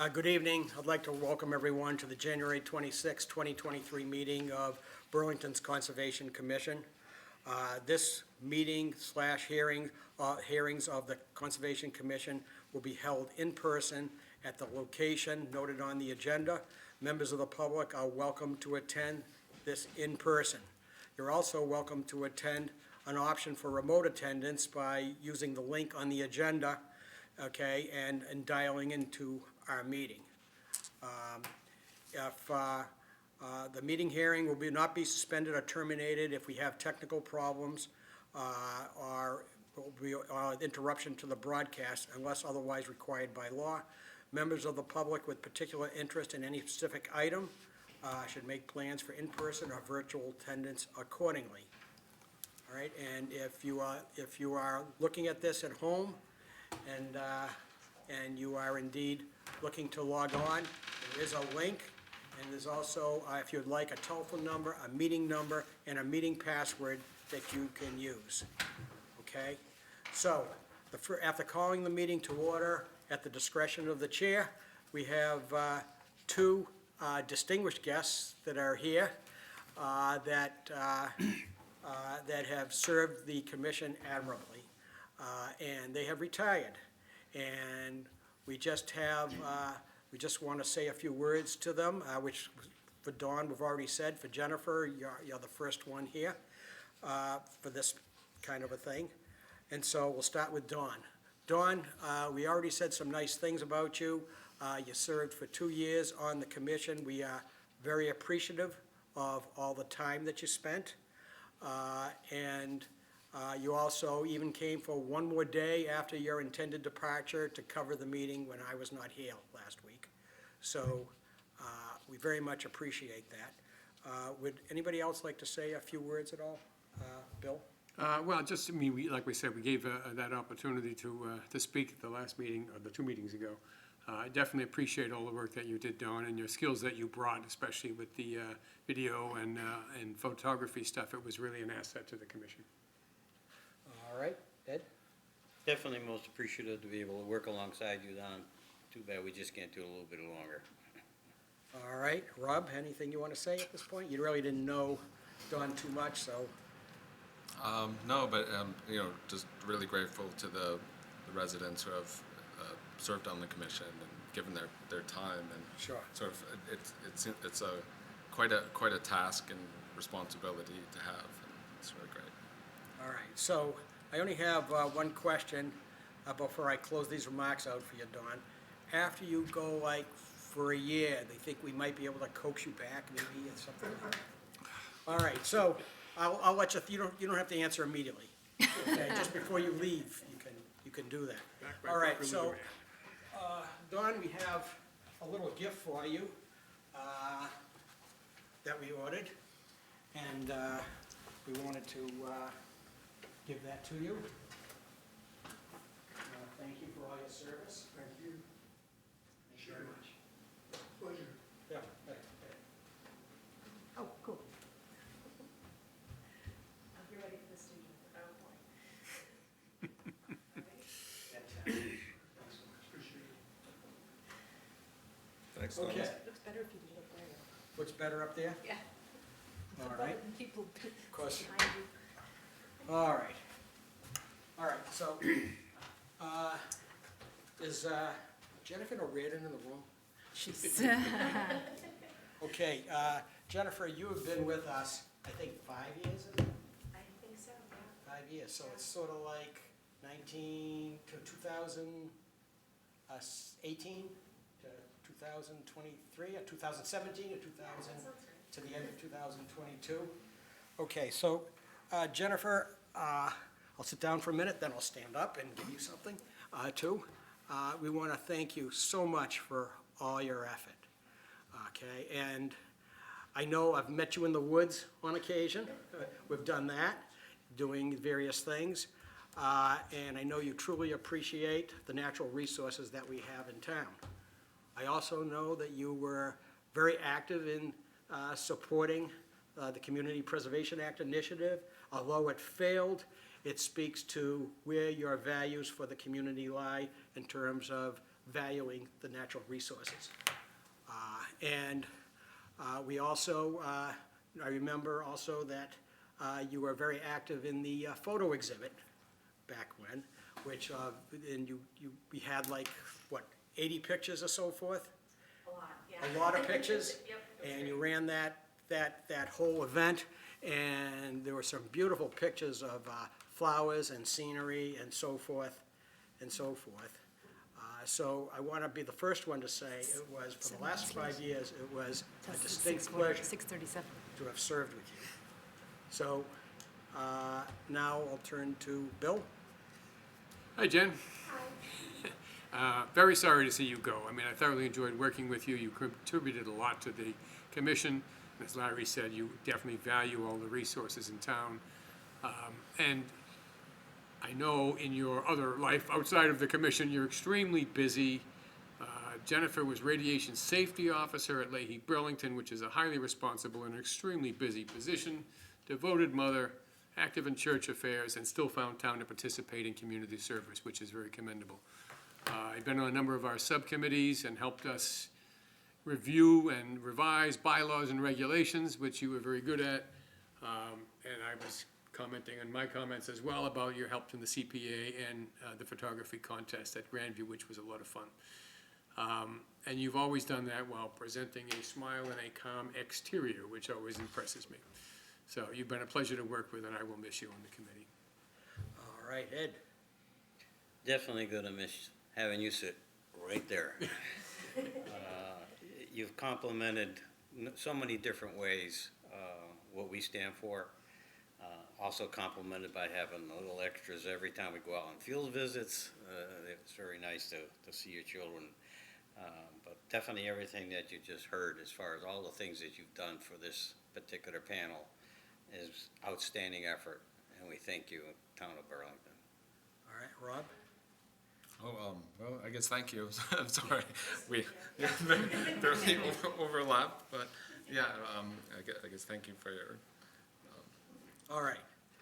Good evening. I'd like to welcome everyone to the January 26, 2023 meeting of Burlington's Conservation Commission. This meeting / hearings of the Conservation Commission will be held in person at the location noted on the agenda. Members of the public are welcome to attend this in person. You're also welcome to attend an option for remote attendance by using the link on the agenda, okay, and dialing into our meeting. The meeting hearing will not be suspended or terminated if we have technical problems or interruption to the broadcast unless otherwise required by law. Members of the public with particular interest in any specific item should make plans for in-person or virtual attendance accordingly. All right, and if you are looking at this at home and you are indeed looking to log on, there is a link, and there's also, if you'd like, a telephone number, a meeting number, and a meeting password that you can use, okay? So, after calling the meeting to order at the discretion of the chair, we have two distinguished guests that are here that have served the commission admirably, and they have retired. And we just want to say a few words to them, which for Dawn, we've already said. For Jennifer, you're the first one here for this kind of a thing. And so we'll start with Dawn. Dawn, we already said some nice things about you. You served for 2 years on the commission. We are very appreciative of all the time that you spent. And you also even came for one more day after your intended departure to cover the meeting when I was not here last week. So we very much appreciate that. Would anybody else like to say a few words at all? Bill? Well, just, I mean, like we said, we gave that opportunity to speak at the last meeting, or the 2 meetings ago. I definitely appreciate all the work that you did, Dawn, and your skills that you brought, especially with the video and photography stuff. It was really an asset to the commission. All right, Ed? Definitely most appreciative to be able to work alongside you, Don. Too bad we just can't do it a little bit longer. All right, Rob, anything you want to say at this point? You really didn't know Dawn too much, so. No, but just really grateful to the residents who have served on the commission and given their time, and Sure. sort of it's quite a task and responsibility to have, and it's really great. All right, so I only have one question before I close these remarks out for you, Dawn. After you go like for a year, they think we might be able to coax you back maybe or something like that. All right, so I'll let you, you don't have to answer immediately. Okay, just before you leave, you can do that. All right, so Dawn, we have a little gift for you that we ordered, and we wanted to give that to you. Thank you for all your service. Thank you. Thank you very much. Pleasure. Yeah. Oh, cool. I'll get ready for the student. Oh, boy. Appreciate it. Thanks, Thomas. Okay, Looks better if you did it there. what's better up there? Yeah. All Better right, than people of course. behind you. All right. All right, so, is Jennifer O'Riordan in the room? She's, Okay, Jennifer, you have been with us, I think, 5 years, is it? I think so, yeah. 5 years, so it's sort of like 19 to 2018 to 2023, or 2017 to 2000, That sounds right. to the end of 2022. Okay, so Jennifer, I'll sit down for a minute, then I'll stand up and give you something too. We want to thank you so much for all your effort, okay? And I know I've met you in the woods on occasion. We've done that, doing various things. And I know you truly appreciate the natural resources that we have in town. I also know that you were very active in supporting the Community Preservation Act initiative. Although it failed, it speaks to where your values for the community lie in terms of valuing the natural resources. And we also, I remember also that you were very active in the photo exhibit back when, which, and we had like, what, 80 pictures or so forth? A lot, yeah. A lot of pictures? Yep. it was And you great. ran that whole event, and there were some beautiful pictures of flowers and scenery and so forth, and so forth. So I want to be the first one to say it was, for the last 5 years, it was a distinct pleasure 6:37. to have served with you. So now I'll turn to Bill. Hi, Jen. Very sorry to see you go. I mean, I thoroughly enjoyed working with you. You contributed a lot to the commission. As Larry said, you definitely value all the resources in town. And I know in your other life outside of the commission, you're extremely busy. Jennifer was Radiation Safety Officer at Leahy Burlington, which is a highly responsible and extremely busy position, devoted mother, active in church affairs, and still found time to participate in community service, which is very commendable. I've been on a number of our subcommittees and helped us review and revise bylaws and regulations, which you were very good at. And I was commenting on my comments as well about your help in the CPA and the photography contest at Grandview, which was a lot of fun. And you've always done that while presenting a smile and a calm exterior, which always impresses me. So you've been a pleasure to work with, and I will miss you on the committee. All right, Ed. Definitely gonna miss having you sit right there. You've complimented so many different ways what we stand for. Also complimented by having little extras every time we go out on field visits. It's very nice to see your children. But definitely everything that you just heard as far as all the things that you've done for this particular panel is outstanding effort, and we thank you, Town of Burlington. All right, Rob. Oh, well, I guess thank you. I'm sorry. We barely overlap, but yeah, I guess thank you for your, All right.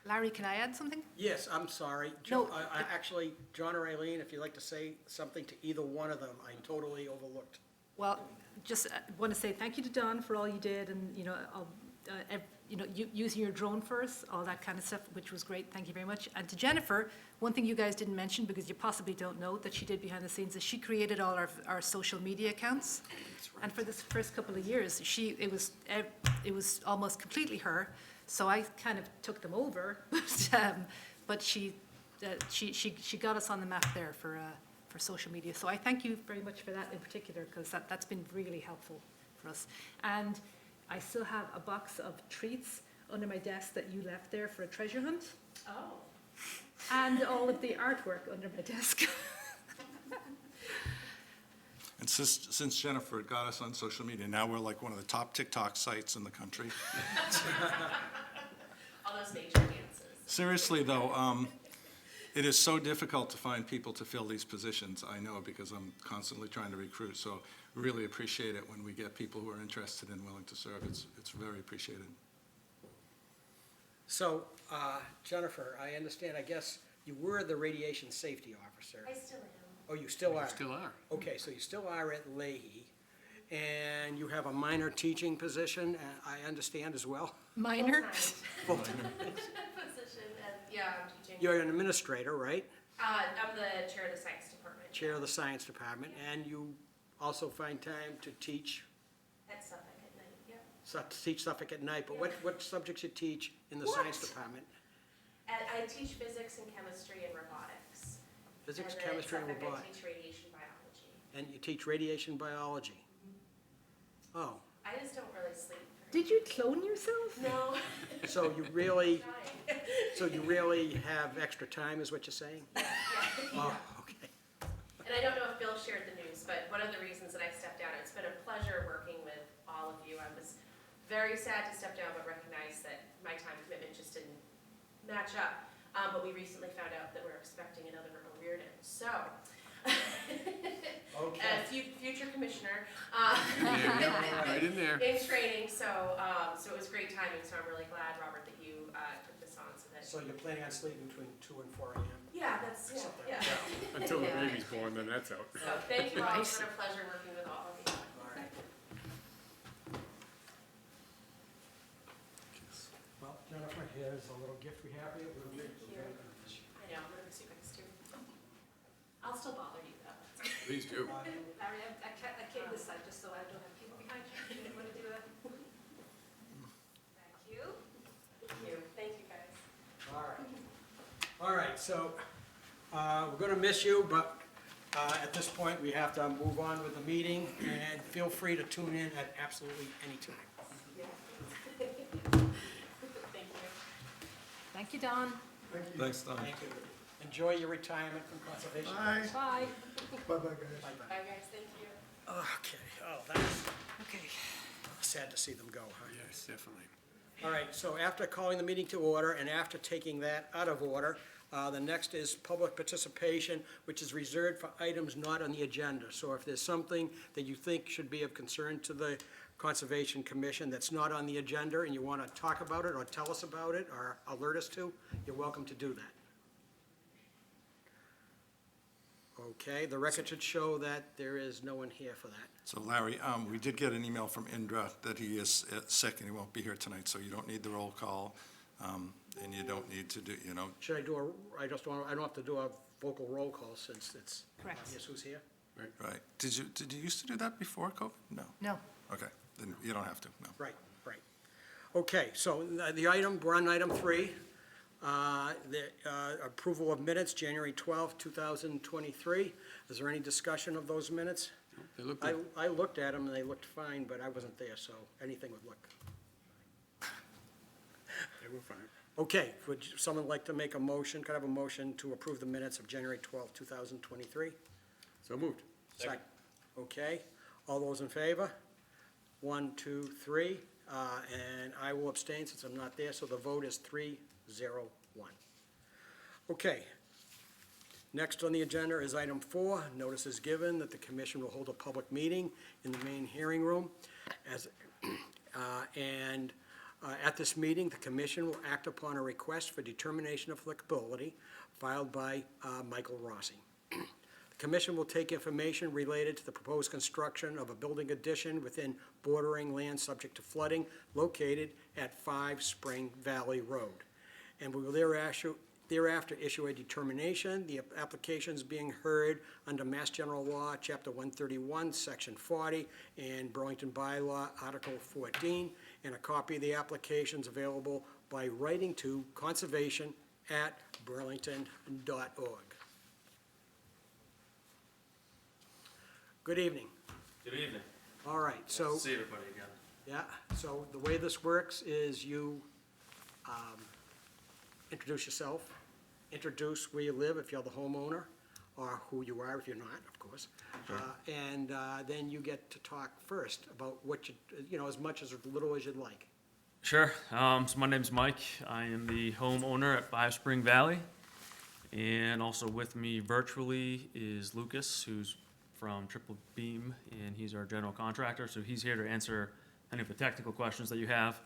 Larry, can I add something? Yes, I'm sorry. No, Actually, John or Eileen, if you'd like to say something to either one of them, I totally overlooked. Well, just want to say thank you to Don for all you did, and, using your drone for us, all that kind of stuff, which was great. Thank you very much. And to Jennifer, one thing you guys didn't mention, because you possibly don't know, that she did behind the scenes, is she created all our social media accounts. And for this first couple of years, it was almost completely her. So I kind of took them over, but she got us on the map there for social media. So I thank you very much for that in particular, because that's been really helpful for us. And I still have a box of treats under my desk that you left there for a treasure hunt, Oh, and all of the artwork under my desk. And since Jennifer got us on social media, now we're like one of the top TikTok sites in the country. all those nature dances. Seriously, though, it is so difficult to find people to fill these positions, I know, because I'm constantly trying to recruit. So really appreciate it when we get people who are interested and willing to serve. It's very appreciated. So, Jennifer, I understand, I guess you were the radiation safety officer. I still am. Oh, you still are? You still are. Okay, so you still are at Leahy, and you have a minor teaching position, I understand as well? Minor? Full-time position, and yeah, I'm teaching. You're an administrator, right? I'm the chair of the science department. Chair of the science department, and you also find time to teach, At Suffolk at night, yeah. teach Suffolk at night, but what subjects you teach in the science What? department? I teach physics and chemistry and robotics. Physics, And then at chemistry, and Suffolk, I robotics, teach radiation biology. and you teach radiation biology? Oh, I just don't really sleep. Did you clone yourself? No. so you really, Trying. so you really have extra time, is what you're saying? Oh, okay. And I don't know if Bill shared the news, but one of the reasons that I stepped down, it's been a pleasure working with all of you. I was very sad to step down, but recognized that my time commitment just didn't match up. But we recently found out that we're expecting another O'Riordan. So, future commissioner, There you go, right in there. in training. So it was great timing. So I'm really glad, Robert, that you took this on. So that So you're planning on sleeping between 2 and 4 a.m.? Yeah, that's, yeah. Until the Yeah. baby's born, then that's out. So thank you all, it's Right. been a pleasure working with all of you. All right. Well, Jennifer, here's a little gift we have here. We'll make- I know, I'm gonna be super nice too. I'll still bother you though. Please do. Larry, I came this side just so I don't have people behind you. You didn't want to do that? Thank you. Thank you guys. All right. All right, so, we're gonna miss you, but, at this point, we have to move on with the meeting, and feel free to tune in at absolutely any time. Thank you. Thank you, Don. Thanks, Don. Thank you. Enjoy your retirement from conservation. Bye. Bye-bye. Bye guys, thank you. Okay, oh, that's, okay. Sad to see them go, huh? Yes, definitely. All right, so after calling the meeting to order and after taking that out of order, the next is public participation, which is reserved for items not on the agenda. So if there's something that you think should be of concern to the Conservation Commission that's not on the agenda and you want to talk about it or tell us about it or alert us to, you're welcome to do that. Okay, the record should show that there is no one here for that. So Larry, we did get an email from Indra that he is sick and he won't be here tonight, so you don't need the roll call, and you don't need to do, Should I do I don't have to do a vocal roll call since it's Correct. obvious who's here? right. Did you used to do that before COVID? No. No. Okay, then you don't have to, no. Right, right. Okay, so the item, we're on item 3, the approval of minutes, January 12th, 2023. Is there any discussion of those minutes? They look good. I looked at them and they looked fine, but I wasn't there, so anything would look. They were fine. Okay, would someone like to make a motion? Could I have a motion to approve the minutes of January 12th, 2023? So moved. Second. Okay, all those in favor? 1, 2, 3, and I will abstain since I'm not there, so the vote is 3-0-1. Okay. Next on the agenda is item 4. Notice is given that the commission will hold a public meeting in the main hearing room. At this meeting, the commission will act upon a request for determination of applicability filed by Michael Rossi. The commission will take information related to the proposed construction of a building addition within bordering land subject to flooding located at 5 Spring Valley Road. And we will thereafter issue a determination. The applications being heard under Mass General Law, Chapter 131, Section 40, and Burlington Bylaw, Article 14, and a copy of the applications available by writing to conservation@burlington.org. Good evening. Good evening. All right, so, See everybody again. yeah, so the way this works is you introduce yourself, introduce where you live if you're the homeowner, or who you are if you're not, of course. And then you get to talk first about what as much as little as you'd like. Sure. So my name's Mike. I am the homeowner at 5 Spring Valley. And also with me virtually is Lucas, who's from Triple Beam, and he's our general contractor. So he's here to answer any of the technical questions that you have.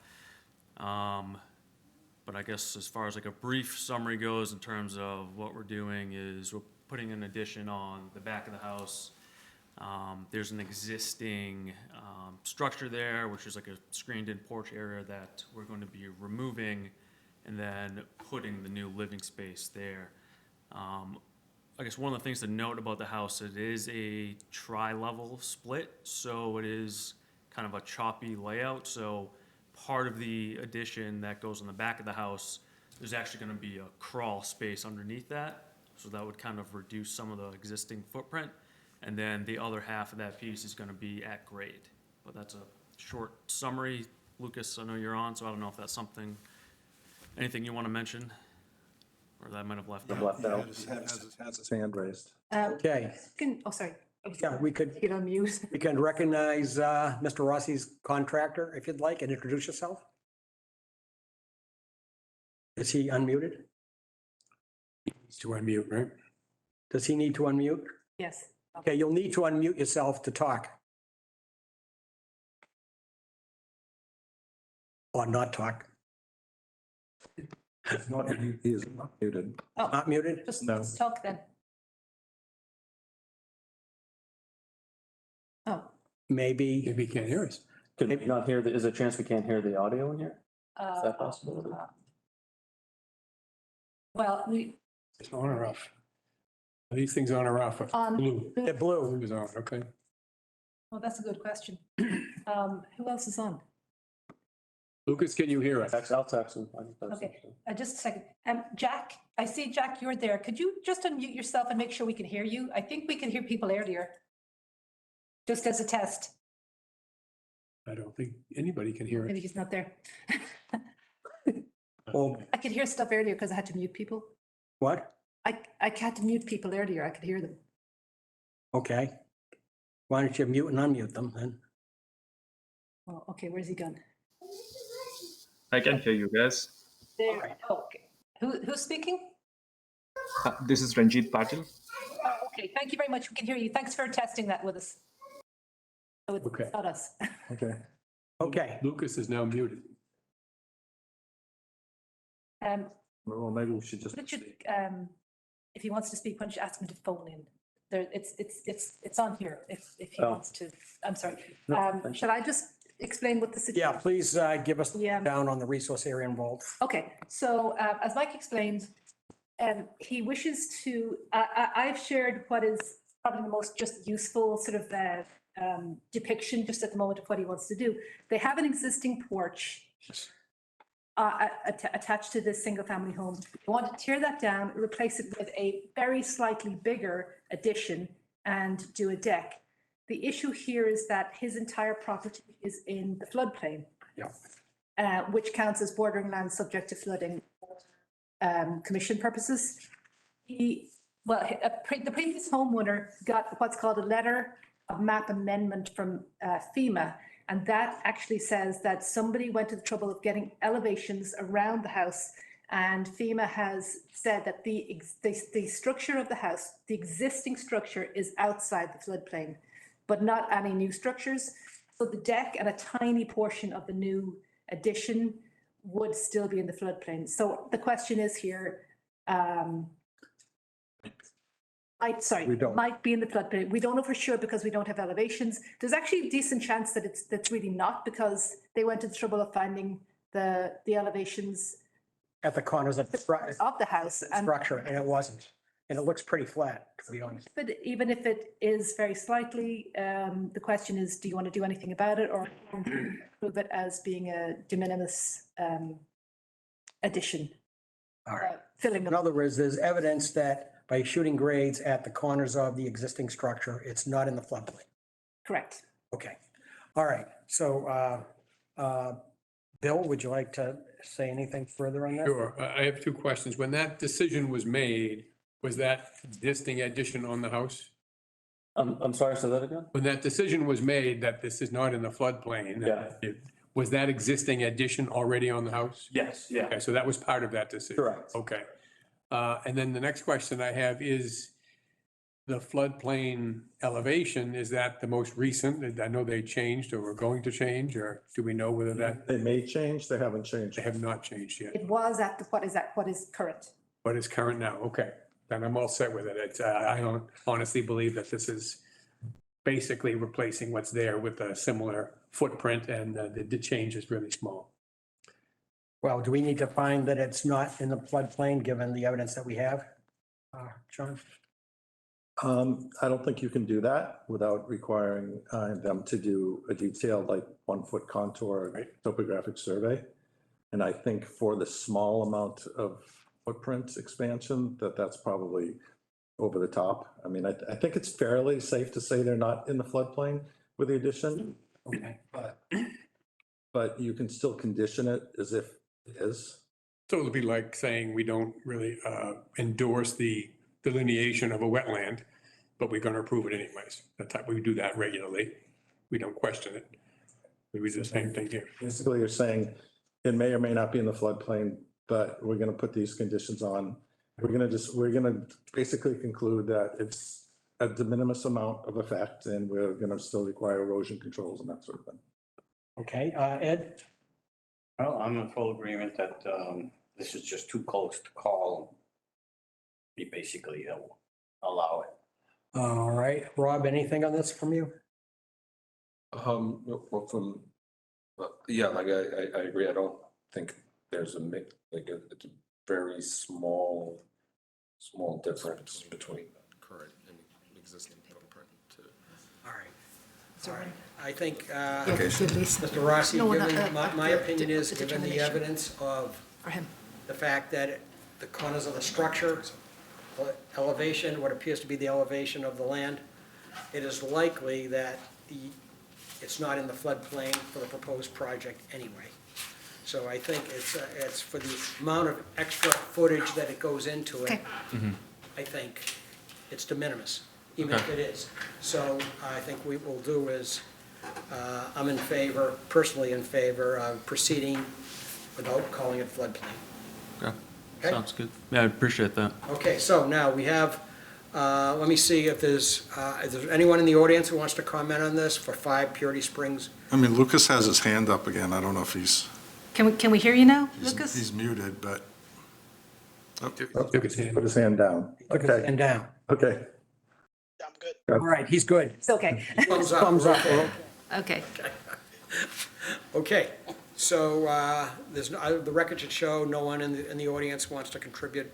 But I guess as far as like a brief summary goes in terms of what we're doing is we're putting an addition on the back of the house. There's an existing structure there, which is like a screened-in porch area that we're going to be removing and then putting the new living space there. I guess one of the things to note about the house, it is a tri-level split, so it is kind of a choppy layout. So part of the addition that goes on the back of the house, there's actually going to be a crawl space underneath that. So that would kind of reduce some of the existing footprint. And then the other half of that piece is going to be at grade. But that's a short summary. Lucas, I know you're on, so I don't know if that's anything you want to mention? Or that I might have left out. Yeah, has his hand raised. Okay, Sorry. yeah, we could Get on mute. You can recognize Mr. Rossi's contractor, if you'd like, and introduce yourself. Is he unmuted? Needs to unmute, right? Does he need to unmute? Yes. Okay, you'll need to unmute yourself to talk. Or not talk. He is not muted. Not muted? Just talk then. Oh, Maybe, Maybe you can't hear us. Could we not hear is there a chance we can't hear the audio in here? Is that possible? well, It's on or off? Are these things on or off? On. Blue. they're blue. Blue is on, okay. well, that's a good question. Who else is on? Lucas, can you hear us? I'll text him. I can text him. Okay, just a second. Jack, I see Jack, you're there. Could you just unmute yourself and make sure we can hear you? I think we could hear people earlier. Just as a test. I don't think anybody can hear Maybe it. he's not there. Well, I could hear stuff earlier because I had to mute people. what? I had to mute people earlier. I could hear them. Okay. Why don't you mute and unmute them then? Oh, okay, where's he gone? I can hear you guys. There. Oh, okay. Who's speaking? This is Ranjit Patil. Oh, okay, thank you very much. We can hear you. Thanks for testing that with us. So it's Okay. not us. Okay. Okay, Lucas is now muted. Well, maybe we should just. Richard, if he wants to speak, why don't you ask him to phone in? There, it's on here if he Oh. wants to. I'm sorry. No, Shall I just explain what the situation? yeah, please give us Yeah. down on the resource area involved. Okay, so as Mike explained, he wishes to, I've shared what is probably the most just useful sort of depiction just at the moment of what he wants to do. They have an existing porch attached to this single family home. They want to tear that down, replace it with a very slightly bigger addition and do a deck. The issue here is that his entire property is in the floodplain. Yeah. Which counts as bordering land subject to flooding commission purposes. The previous homeowner got what's called a letter of map amendment from FEMA. And that actually says that somebody went to the trouble of getting elevations around the house. And FEMA has said that the structure of the house, the existing structure is outside the floodplain, but not any new structures. So the deck and a tiny portion of the new addition would still be in the floodplain. So the question is here, We don't. might be in the floodplain. We don't know for sure because we don't have elevations. There's actually a decent chance that that's really not, because they went to the trouble of finding the elevations At the corners of the of the house. And structure, and it wasn't. And it looks pretty flat, to be honest. but even if it is very slightly, the question is, do you want to do anything about it or prove it as being a de minimis addition? All right. Filling In up. other words, there's evidence that by shooting grades at the corners of the existing structure, it's not in the floodplain. Correct. Okay. All right. So, Bill, would you like to say anything further on that? Sure. I have two questions. When that decision was made, was that existing addition on the house? I'm sorry, say that again? When that decision was made that this is not in the floodplain? Yeah. Was that existing addition already on the house? Yes, yeah. Okay, so that was part of that decision? Correct. Okay. And then the next question I have is the floodplain elevation, is that the most recent? I know they changed or were going to change, or do we know whether that, They may change, they haven't changed. they have not changed yet? It was at what is current. What is current now? Okay, then I'm all set with it. It's, I don't honestly believe that this is basically replacing what's there with a similar footprint, and the change is really small. Well, do we need to find that it's not in the floodplain, given the evidence that we have? John? I don't think you can do that without requiring them to do a detailed, like 1-foot contour Right. topographic survey. And I think for the small amount of footprint expansion, that's probably over the top. I mean, I think it's fairly safe to say they're not in the floodplain with the addition. Okay. But you can still condition it as if it is. So it'll be like saying we don't really endorse the delineation of a wetland, but we're going to approve it anyways. That type, we do that regularly. We don't question it. We do the same thing here. Basically, you're saying it may or may not be in the floodplain, but we're gonna put these conditions on. We're gonna basically conclude that it's a de minimis amount of effect, and we're gonna still require erosion controls and that sort of thing. Okay, Ed? Well, I'm in full agreement that this is just too close to call. He basically he'll allow it. All right, Rob, anything on this from you? Well, yeah, like I agree. I don't think there's it's a very small difference between current and existing footprint too. All right. All right. I think, Yeah, give Lisa. Mr. Rossi, No, given, not my the- opinion is, the given the determination. evidence of For him. the fact that the corners of the structure, elevation, what appears to be the elevation of the land, it is likely that it's not in the floodplain for the proposed project anyway. So I think it's for the amount of extra footage that it goes into it, Okay. I think it's de minimis, even if it is. So I think what we'll do is, I'm in favor, personally in favor of proceeding without calling it floodplain. Okay, Okay. sounds good. Yeah, I appreciate that. Okay, so now we have, let me see if there's anyone in the audience who wants to comment on this for 5 Purity Springs? I mean, Lucas has his hand up again. I don't know if he's Can we hear you now, Lucas? he's muted, but. Oh, Put his hand down. Okay, And down. okay. All right, he's good. It's okay. Thumbs up. Thumbs up. Okay. Okay, so there's, the record should show no one in the audience wants to contribute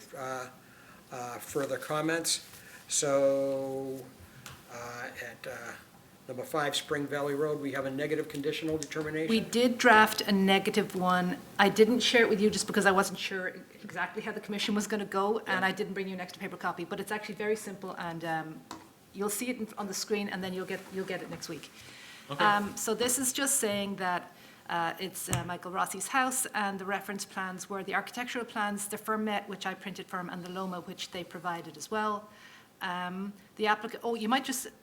further comments. So at number 5 Spring Valley Road, we have a negative conditional determination. We did draft a negative one. I didn't share it with you just because I wasn't sure exactly how the commission was going to go, and I didn't bring you an extra paper copy, but it's actually very simple, and you'll see it on the screen, and then you'll get it next week. So this is just saying that it's Michael Rossi's house, and the reference plans were the architectural plans, the firm met, which I printed for him, and the LOMA, which they provided as well. The applicant,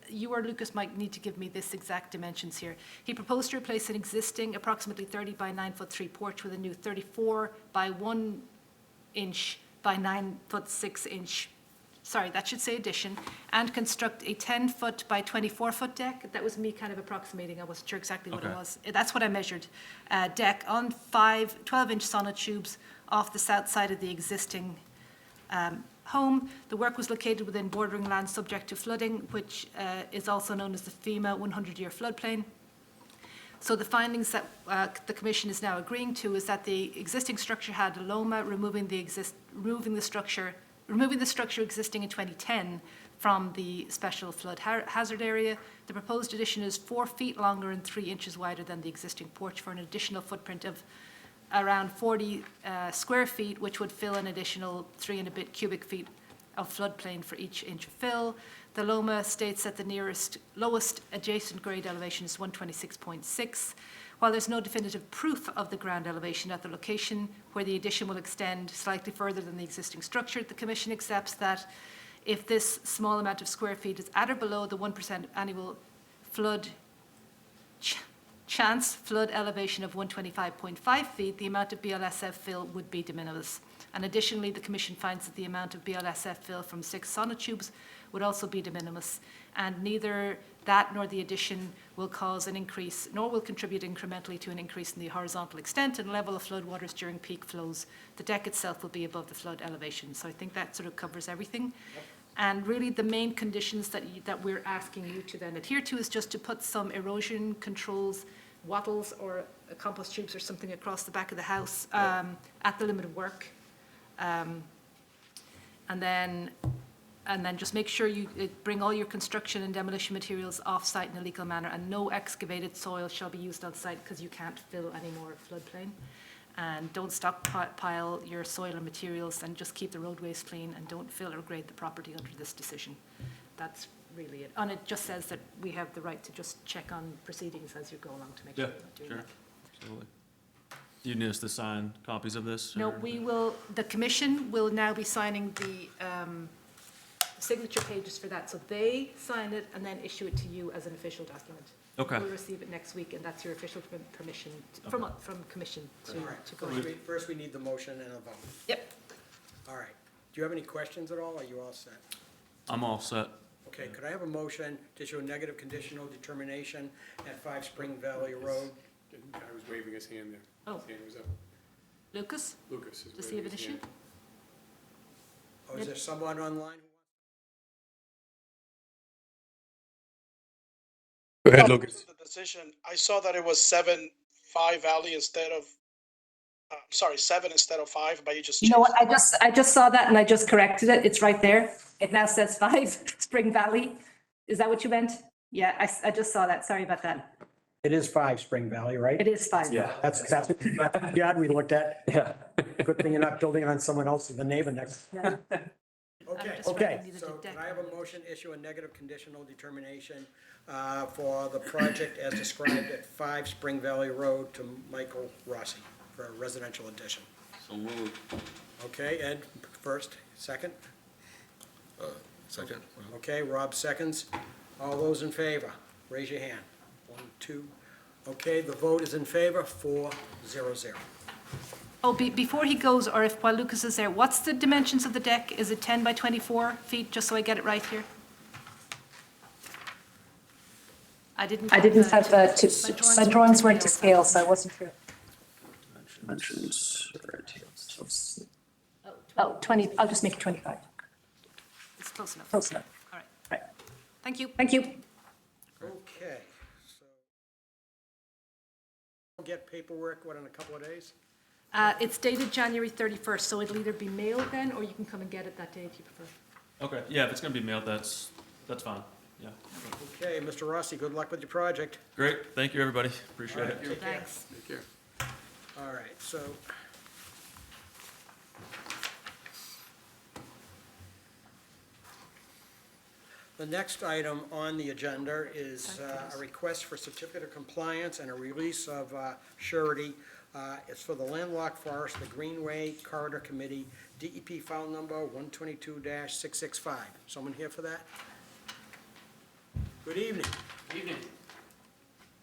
you or Lucas might need to give me this exact dimensions here. He proposed to replace an existing approximately 30 by 9'3" porch with a new 34 by 1 inch by 9'6" sorry, that should say addition, and construct a 10-foot by 24-foot deck. That was me kind of approximating. I wasn't sure exactly what it Okay. was. That's what I measured. Deck on 12-inch sonotubes off the south side of the existing home. The work was located within bordering land subject to flooding, which is also known as the FEMA 100-year floodplain. So the findings that the commission is now agreeing to is that the existing structure had a LOMA, removing the structure existing in 2010 from the special flood hazard area. The proposed addition is 4 feet longer and 3 inches wider than the existing porch for an additional footprint of around 40 square feet, which would fill an additional 3 and a bit cubic feet of floodplain for each inch of fill. The LOMA states that the lowest adjacent grade elevation is 126.6. While there's no definitive proof of the ground elevation at the location where the addition will extend slightly further than the existing structure, the Commission accepts that if this small amount of square feet is at or below the 1% annual flood chance flood elevation of 125.5 feet, the amount of BLSF fill would be de minimis. And additionally, the Commission finds that the amount of BLSF fill from 6 sonotubes would also be de minimis, and neither that nor the addition will cause an increase, nor will contribute incrementally to an increase in the horizontal extent and level of floodwaters during peak flows. The deck itself will be above the flood elevation. So I think that sort of covers everything. And really the main conditions that we're asking you to then adhere to is just to put some erosion controls, wattles or compost tubes or something across the back of the house at the limit of work. And then just make sure you bring all your construction and demolition materials off-site in a legal manner, and no excavated soil shall be used on site because you can't fill any more floodplain. And don't stockpile your soil and materials, and just keep the roadways clean, and don't fill or grade the property under this decision. That's really it. And it just says that we have the right to just check on proceedings as you go along to make sure you're not doing that. Absolutely. You need us to sign copies of this? No, or- the commission will now be signing the signature pages for that. So they sign it and then issue it to you as an official document. Okay. We'll receive it next week, and that's your official permission from commission to go. First, we need the motion and a vote. Yep. All right. Do you have any questions at all? Are you all set? I'm all set. Okay, could I have a motion to issue a negative conditional determination at 5 Spring Valley Road? The guy was waving his hand there. Oh. His hand was up. Lucas, Lucas is. does he have an issue? Oh, is there someone online? Go ahead, Lucas. The decision, I saw that it was 7-5 Valley instead of, sorry, 7 instead of 5, but you just. You know what, I just saw that and I just corrected it. It's right there. It now says 5 Spring Valley. Is that what you meant? Yeah, I just saw that. Sorry about that. It is 5 Spring Valley, right? It is 5. Yeah. That's yeah, we looked at. Yeah. Good thing you're not building on someone else's, the neighbor next. Yeah. Okay, just okay. writing neither So did can Deck. I have a motion, issue a negative conditional determination for the project as described at 5 Spring Valley Road to Michael Rossi for a residential addition? So moved. Okay, Ed, first, second? Second. Okay, Rob seconds. All those in favor, raise your hand. 1, 2. Okay, the vote is in favor, 4-0-0. Oh, before he goes, or if while Lucas is there, what's the dimensions of the deck? Is it 10 by 24 feet, just so I get it right here? I didn't have my drawings weren't to scale, so I wasn't sure. Dimensions. Oh, 20, I'll just make it 25. It's close enough. Close enough. All right. Right. Thank you. Thank you. Okay, so we'll get paperwork, what, in a couple of days? It's dated January 31st, so it'll either be mailed then, or you can come and get it that day if you prefer. Okay, yeah, if it's gonna be mailed, that's fine, yeah. Okay, Mr. Rossi, good luck with your project. Great, thank you, everybody, appreciate it. Take care. Thanks. Take care. All right, so. The next item on the agenda is a request for certificate of compliance and a release of surety. It's for the landlocked forest, the Greenway Corridor Committee, DEP file number 122-665. Someone here for that? Good evening. Evening.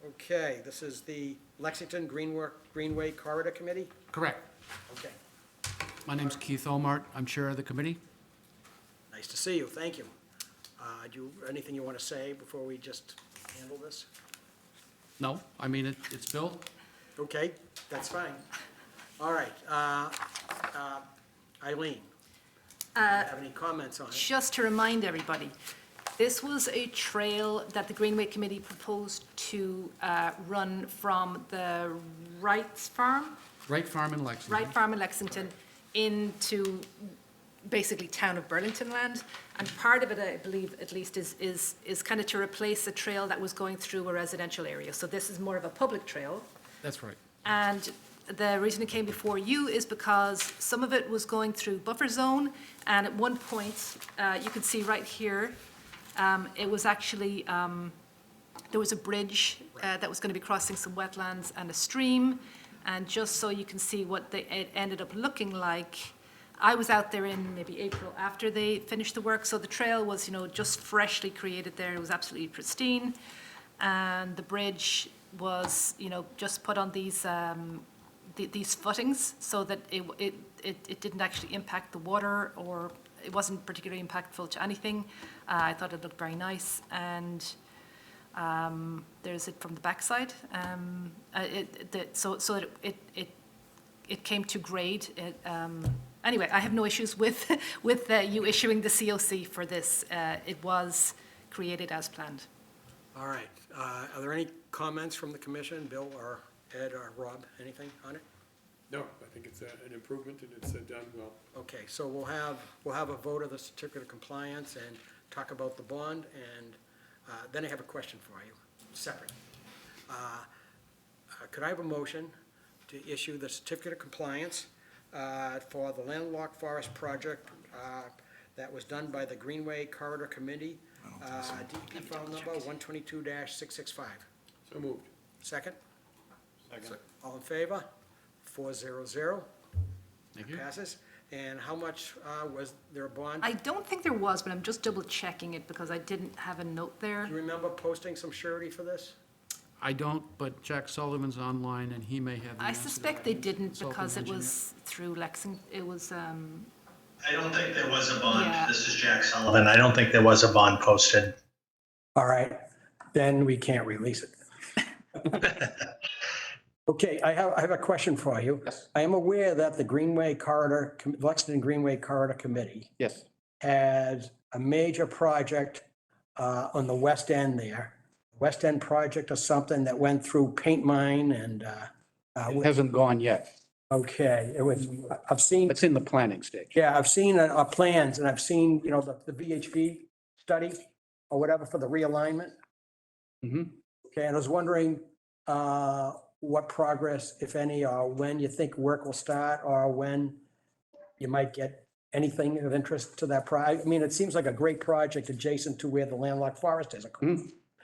Okay, this is the Lexington Greenway Corridor Committee? Correct. Okay, My name's Keith Olmart. I'm chair of the committee. nice to see you, thank you. Anything you want to say before we just handle this? No, I mean, it's built. Okay, that's fine. All right, Eileen, have any comments on it? Just to remind everybody, this was a trail that the Greenway Committee proposed to run from the Wrights Farm, Wright Farm in Lexington. Wright Farm in Lexington, into basically town of Burlington land. And part of it, I believe, at least, is kind of to replace a trail that was going through a residential area. So this is more of a public trail. That's right. And the reason it came before you is because some of it was going through buffer zone, and at one point, you can see right here, it was actually, there was a bridge that was going to be crossing some wetlands and a stream, and just so you can see what it ended up looking like, I was out there in maybe April after they finished the work, so the trail was, just freshly created there. It was absolutely pristine, and the bridge was, just put on these footings so that it didn't actually impact the water, or it wasn't particularly impactful to anything. I thought it looked very nice, and there's it from the backside. So that it came to grade. Anyway, I have no issues with you issuing the COC for this. It was created as planned. All right, are there any comments from the commission, Bill or Ed or Rob, anything on it? No, I think it's an improvement and it's done well. Okay, so we'll have a vote of the certificate of compliance and talk about the bond, and then I have a question for you, separate. Could I have a motion to issue the certificate of compliance for the landlocked forest project that was done by the Greenway Corridor Committee, DEP file number 122-665? So moved. Second? Second. All in favor? 4-0-0. Thank you. Passes. And how much was there a bond? I don't think there was, but I'm just double checking it because I didn't have a note there. Do you remember posting some surety for this? I don't, but Jack Sullivan's online and he may have the I answer to suspect that. they didn't Consulting because it engineer. was through Lexington, it was, I don't think there was a bond. Yeah. This is Jack Sullivan. I don't think there was a bond posted. All right, then we can't release it. Okay, I have a question for you. Yes. I am aware that the Greenway Corridor, Lexington Greenway Corridor Committee Yes. has a major project on the west end there. West End project or something that went through Paint Mine and, It hasn't gone yet. okay, it was, I've seen, It's in the planning stage. yeah, I've seen plans and I've seen, you know, the VHB study or whatever for the realignment. Mhm. Okay, and I was wondering what progress, if any, or when you think work will start, or when you might get anything of interest to that I mean, it seems like a great project adjacent to where the landlocked forest is.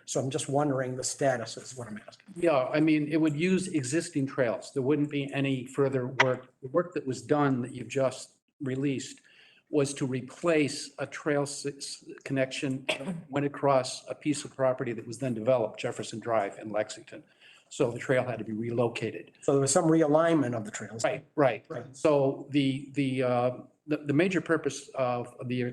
So I'm just wondering the status is what I'm asking. Yeah, I mean, it would use existing trails. There wouldn't be any further work. The work that was done that you've just released was to replace a trail connection, went across a piece of property that was then developed, Jefferson Drive in Lexington. So the trail had to be relocated. So there was some realignment of the trails. Right. So the major purpose of the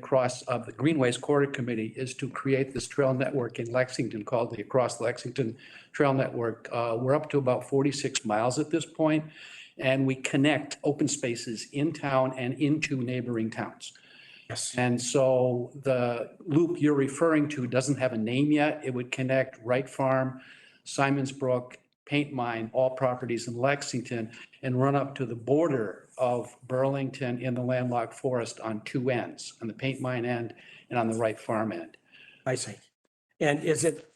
Greenways Corridor Committee is to create this trail network in Lexington called the Across Lexington Trail Network. We're up to about 46 miles at this point, and we connect open spaces in town and into neighboring towns. Yes. And so the loop you're referring to doesn't have a name yet. It would connect Wright Farm, Simons Brook, Paint Mine, all properties in Lexington, and run up to the border of Burlington in the landlocked forest on two ends, on the Paint Mine end and on the Wright Farm end. I see. And is it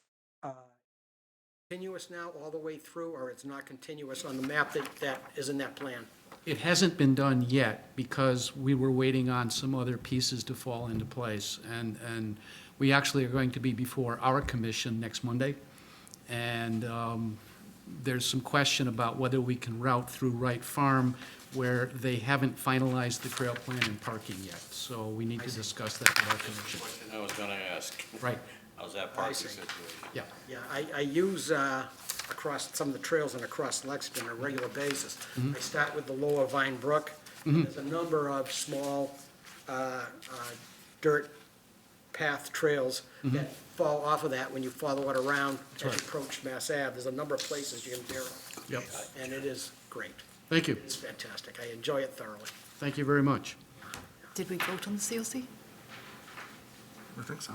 continuous now all the way through, or it's not continuous on the map that is in that plan? It hasn't been done yet because we were waiting on some other pieces to fall into place. And we actually are going to be before our commission next Monday. And there's some question about whether we can route through Wright Farm where they haven't finalized the trail plan and parking yet. So we need to discuss that with our commission. I was gonna ask. Right. How's that parking see. situation? Yeah. Yeah, I use across some of the trails and across Lexington on a regular basis. I start with the lower Vine Brook. There's a number of small dirt path trails that fall off of that when you follow it around as you approach Mass Ave. There's a number of places you can do it. Yep. And it is great. Thank you. It's fantastic. I enjoy it thoroughly. Thank you very much. Did we vote on the COC? I think so.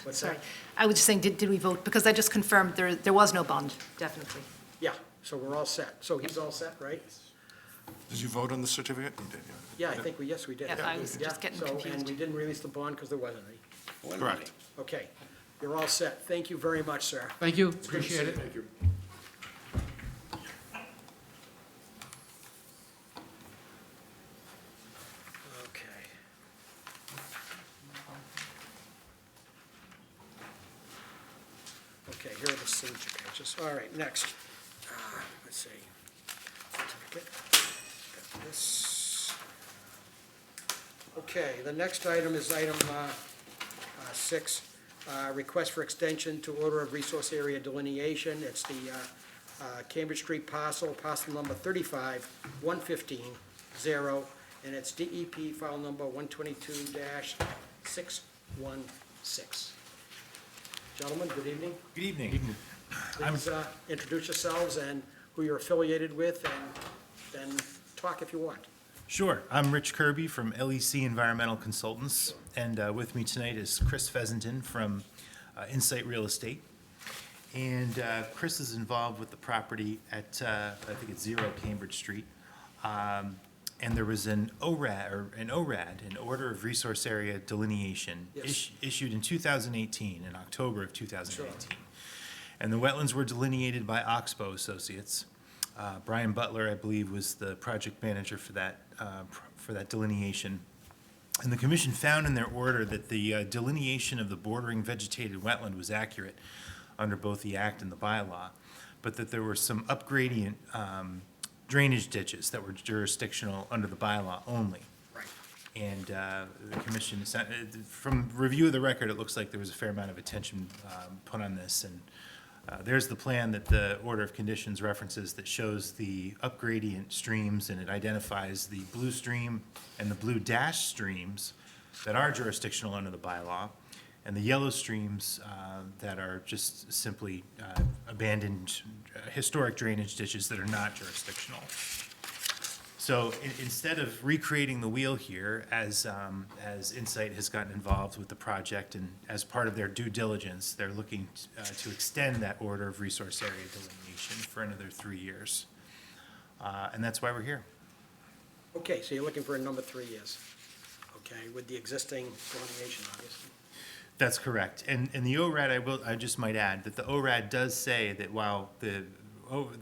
What's Sorry. that? I was just saying, did we vote? Because I just confirmed there was no bond, definitely. Yeah, so we're all set. So he's all set, right? Did you vote on the certificate? You did, Yeah, I think yes, we did. Yeah, I was just getting So, confused. and we didn't release the bond because there wasn't any. When Correct. Okay, you're all set. Thank you very much, sir. Thank you, appreciate it. Thank you. Okay. Okay, here are the signature pages. All right, next. Let's see. Certificate. Got this. Okay, the next item is item 6, request for extension to order of resource area delineation. It's the Cambridge Street parcel number 35-115-0, and it's DEP file number 122-616. Gentlemen, good evening. Good evening. Please introduce yourselves and who you're affiliated with, and then talk if you want. Sure. I'm Rich Kirby from LEC Environmental Consultants, and with me tonight is Chris Fesenton from Insight Real Estate. And Chris is involved with the property at, I think it's 0 Cambridge Street. And there was an ORAD, an Order of Resource Area Delineation, Yes. issued in 2018, in October of 2018. And the wetlands were delineated by Oxbow Associates. Brian Butler, I believe, was the project manager for that delineation. And the commission found in their order that the delineation of the bordering vegetated wetland was accurate under both the act and the bylaw, but that there were some upgradient drainage ditches that were jurisdictional under the bylaw only. Right. And the commission, from review of the record, it looks like there was a fair amount of attention put on this. And there's the plan that the order of conditions references that shows the upgradient streams, and it identifies the blue stream and the blue dash streams that are jurisdictional under the bylaw. And the yellow streams that are just simply abandoned historic drainage ditches that are not jurisdictional. So instead of recreating the wheel here, as Insight has gotten involved with the project and as part of their due diligence, they're looking to extend that order of resource area delineation for another 3 years. And that's why we're here. Okay, so you're looking for a number 3 years, okay, with the existing delineation, obviously. That's correct. And the ORAD, I just might add that the ORAD does say that while the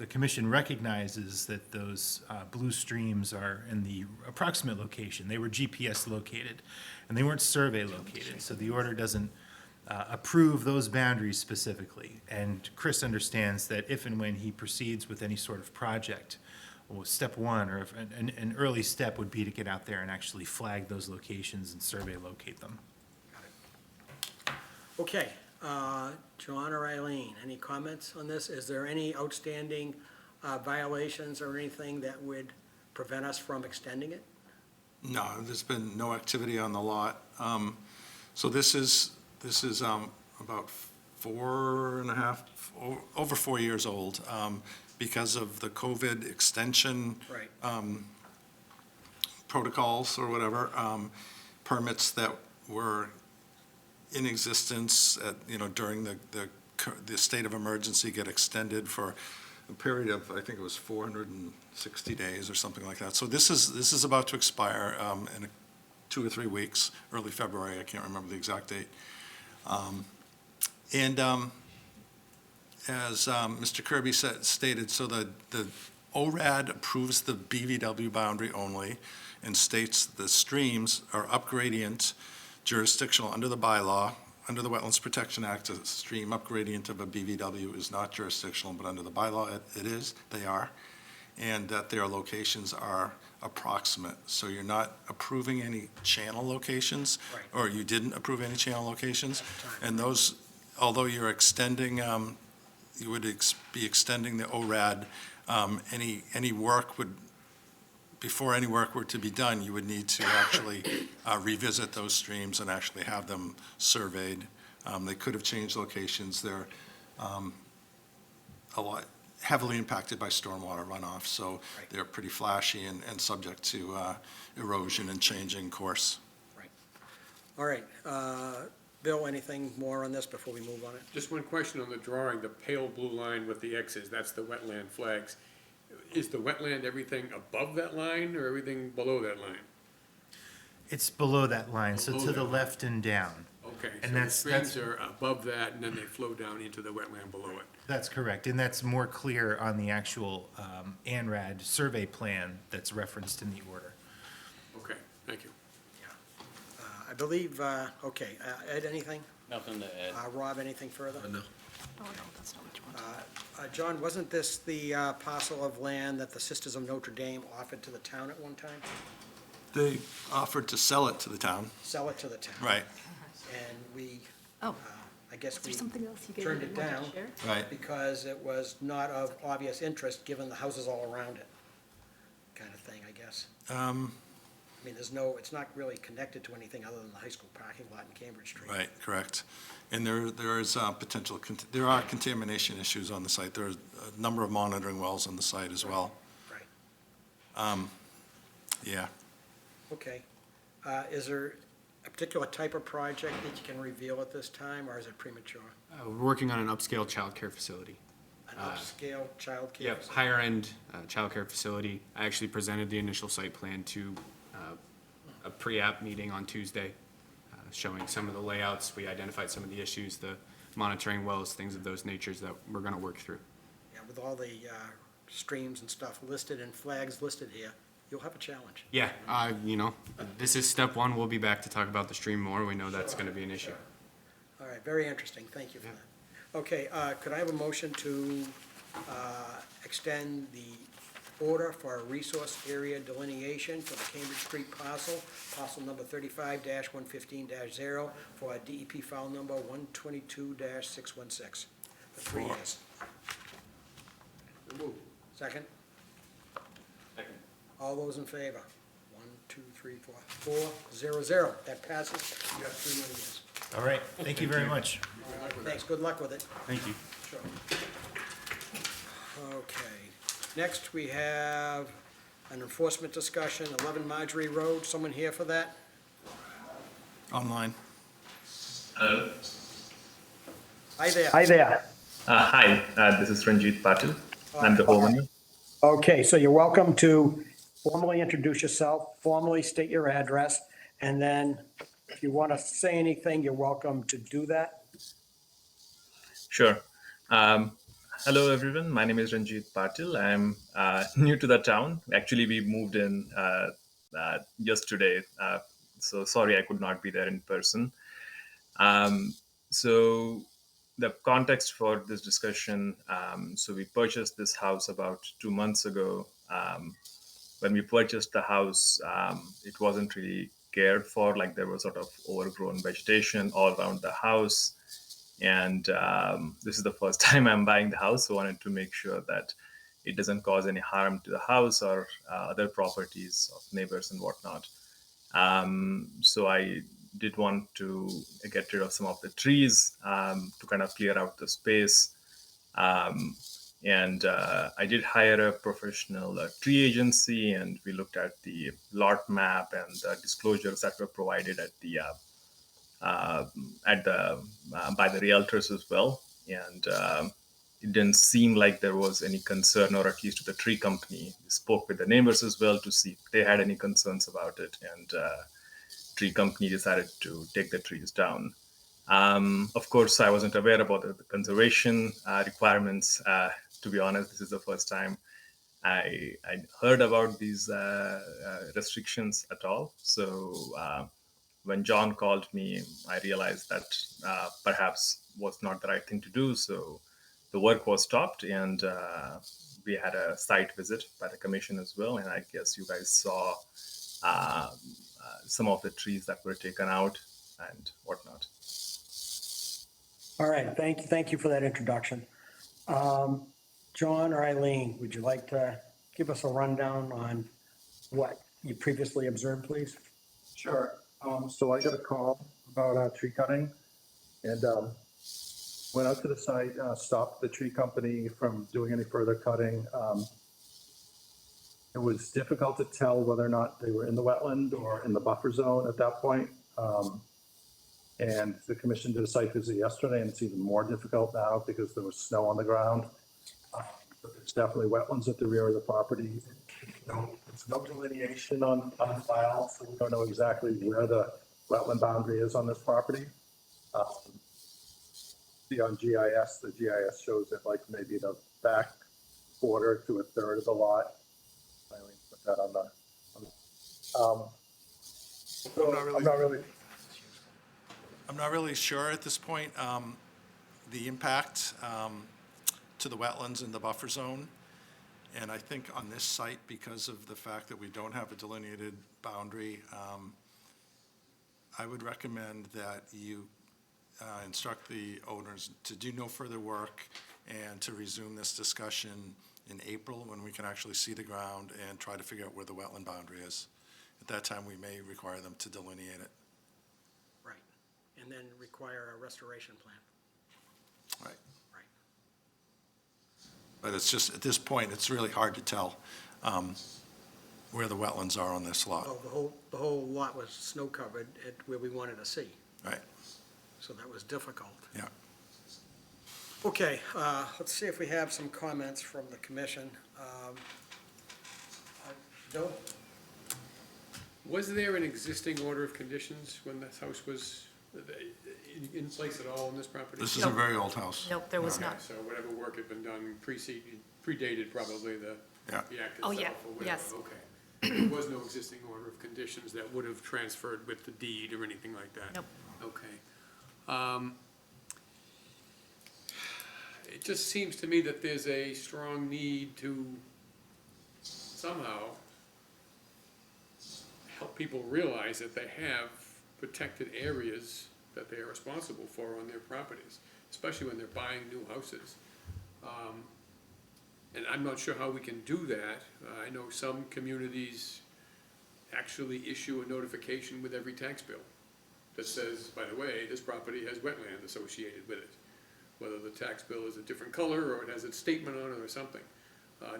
commission recognizes that those blue streams are in the approximate location, they were GPS located, and they weren't survey located, so the order doesn't approve those boundaries specifically. And Chris understands that if and when he proceeds with any sort of project, well, step one, or an early step would be to get out there and actually flag those locations and survey locate them. Okay, John or Eileen, any comments on this? Is there any outstanding violations or anything that would prevent us from extending it? No, there's been no activity on the lot. So this is about 4.5, over 4 years old. Because of the COVID extension protocols or whatever, permits that were in existence at, during the state of emergency get extended for a period of, I think it was 460 days or something like that. So this is about to expire in 2 or 3 weeks, early February, I can't remember the exact date. As Mr. Kirby stated, so the ORAD approves the BVW boundary only and states the streams are upgradient jurisdictional under the bylaw. Under the Wetlands Protection Act, a stream upgradient of a BVW is not jurisdictional, but under the bylaw it is, they are, and that their locations are approximate. So you're not approving any channel locations, or you didn't approve any channel locations, and those, although you're extending, you would be extending the ORAD, any work would, before any work were to be done, you would need to actually revisit those streams and actually have them surveyed. They could have changed locations. They're a lot heavily impacted by stormwater runoff, so they're pretty flashy and subject to erosion and changing course. Right. All right. Bill, anything more on this before we move on it? Just one question on the drawing, the pale blue line with the X's, that's the wetland flags. Is the wetland everything above that line or everything below that line? It's below that line, so Below to the that line. left and down. Okay, And so the that's streams are above that and then they flow down into the wetland below it. That's correct, and that's more clear on the actual ANRAD survey plan that's referenced in the order. Okay, thank you. I believe, okay, Ed, anything? Nothing to add. Rob, anything further? No. Oh, no, that's not what you want. John, wasn't this the parcel of land that the Sisters of Notre Dame offered to the town at one time? They offered to sell it to the town. Sell it to the town? Right. And we, Oh, I guess is there we something else you gave turned me it that you down wanted to share? Right. because it was not of obvious interest, given the houses all around it, kind of thing, I guess. I mean, it's not really connected to anything other than the high school parking lot in Cambridge Street. Right, correct. And there is there are contamination issues on the site. There are a number of monitoring wells on the site as well. Right. Yeah. Okay. Is there a particular type of project that you can reveal at this time, or is it premature? We're working on an upscale childcare facility. An upscale childcare? Yep, facility? higher-end childcare facility. I actually presented the initial site plan to a pre-app meeting on Tuesday, showing some of the layouts. We identified some of the issues, the monitoring wells, things of those natures that we're going to work through. Yeah, with all the streams and stuff listed and flags listed here, you'll have a challenge. Yeah, this is step one. We'll be back to talk about the stream more. We know that's going to be an issue. All right, very interesting. Thank you for that. Okay, could I have a motion to extend the order for a resource area delineation for the Cambridge Street parcel number 35-115-0 for a DEP file number 122-616 for 3 years. Second? Second. All those in favor? 1, 2, 3, 4, 4, 0, 0. That passes. You have 3 more years. All right, thank you very much. Thanks, good luck with it. Thank you. Sure. Okay, next we have an enforcement discussion, 11 Marjorie Road, someone here for that? Online. Hello. Hi there. Hi there. Hi, this is Ranjit Patil. I'm the homeowner. Okay, so you're welcome to formally introduce yourself, formally state your address, and then if you want to say anything, you're welcome to do that. Sure. Hello, everyone. My name is Ranjit Patil. I'm new to the town. Actually, we moved in yesterday. So sorry I could not be there in person. So the context for this discussion, so we purchased this house about 2 months ago. When we purchased the house, it wasn't really cared for, like there was sort of overgrown vegetation all around the house. And this is the first time I'm buying the house, so I wanted to make sure that it doesn't cause any harm to the house or other properties of neighbors and whatnot. So I did want to get rid of some of the trees to kind of clear out the space. And I did hire a professional tree agency, and we looked at the lot map and the disclosures that were provided at the by the realtors as well. And it didn't seem like there was any concern, or at least to the tree company. We spoke with the neighbors as well to see if they had any concerns about it, and tree company decided to take the trees down. Of course, I wasn't aware about the conservation requirements. To be honest, this is the first time I heard about these restrictions at all. So when John called me, I realized that perhaps was not the right thing to do. So the work was stopped, and we had a site visit by the commission as well. And I guess you guys saw some of the trees that were taken out and whatnot. All right, thank you for that introduction. John or Eileen, would you like to give us a rundown on what you previously observed, please? Sure. So I got a call about tree cutting, and went out to the site, stopped the tree company from doing any further cutting. It was difficult to tell whether or not they were in the wetland or in the buffer zone at that point. And the commission did a site visit yesterday, and it's even more difficult now because there was snow on the ground. But there's definitely wetlands at the rear of the property. There's no delineation on file, so we don't know exactly where the wetland boundary is on this property. See on GIS, the GIS shows it like maybe the back quarter to a third of the lot. I put that on the. I'm not really sure at this point the impact to the wetlands in the buffer zone. And I think on this site, because of the fact that we don't have a delineated boundary, I would recommend that you instruct the owners to do no further work and to resume this discussion in April, when we can actually see the ground and try to figure out where the wetland boundary is. At that time, we may require them to delineate it. Right, and then require a restoration plan. Right. Right. But it's just, at this point, it's really hard to tell where the wetlands are on this lot. Oh, the whole lot was snow covered at where we wanted to see, Right, so that was difficult. yeah. Okay, let's see if we have some comments from the commission. Bill? Was there an existing order of conditions when this house was in place at all on this property? This is a very old house. Nope, there was Okay, not. so whatever work had been done predated probably the Yeah. act itself Oh, yeah, or whatever. yes. Okay. There was no existing order of conditions that would have transferred with the deed or anything like that? Nope. Okay. It just seems to me that there's a strong need to somehow help people realize that they have protected areas that they are responsible for on their properties, especially when they're buying new houses. And I'm not sure how we can do that. I know some communities actually issue a notification with every tax bill. that says, by the way, this property has wetland associated with it. Whether the tax bill is a different color or it has its statement on it or something,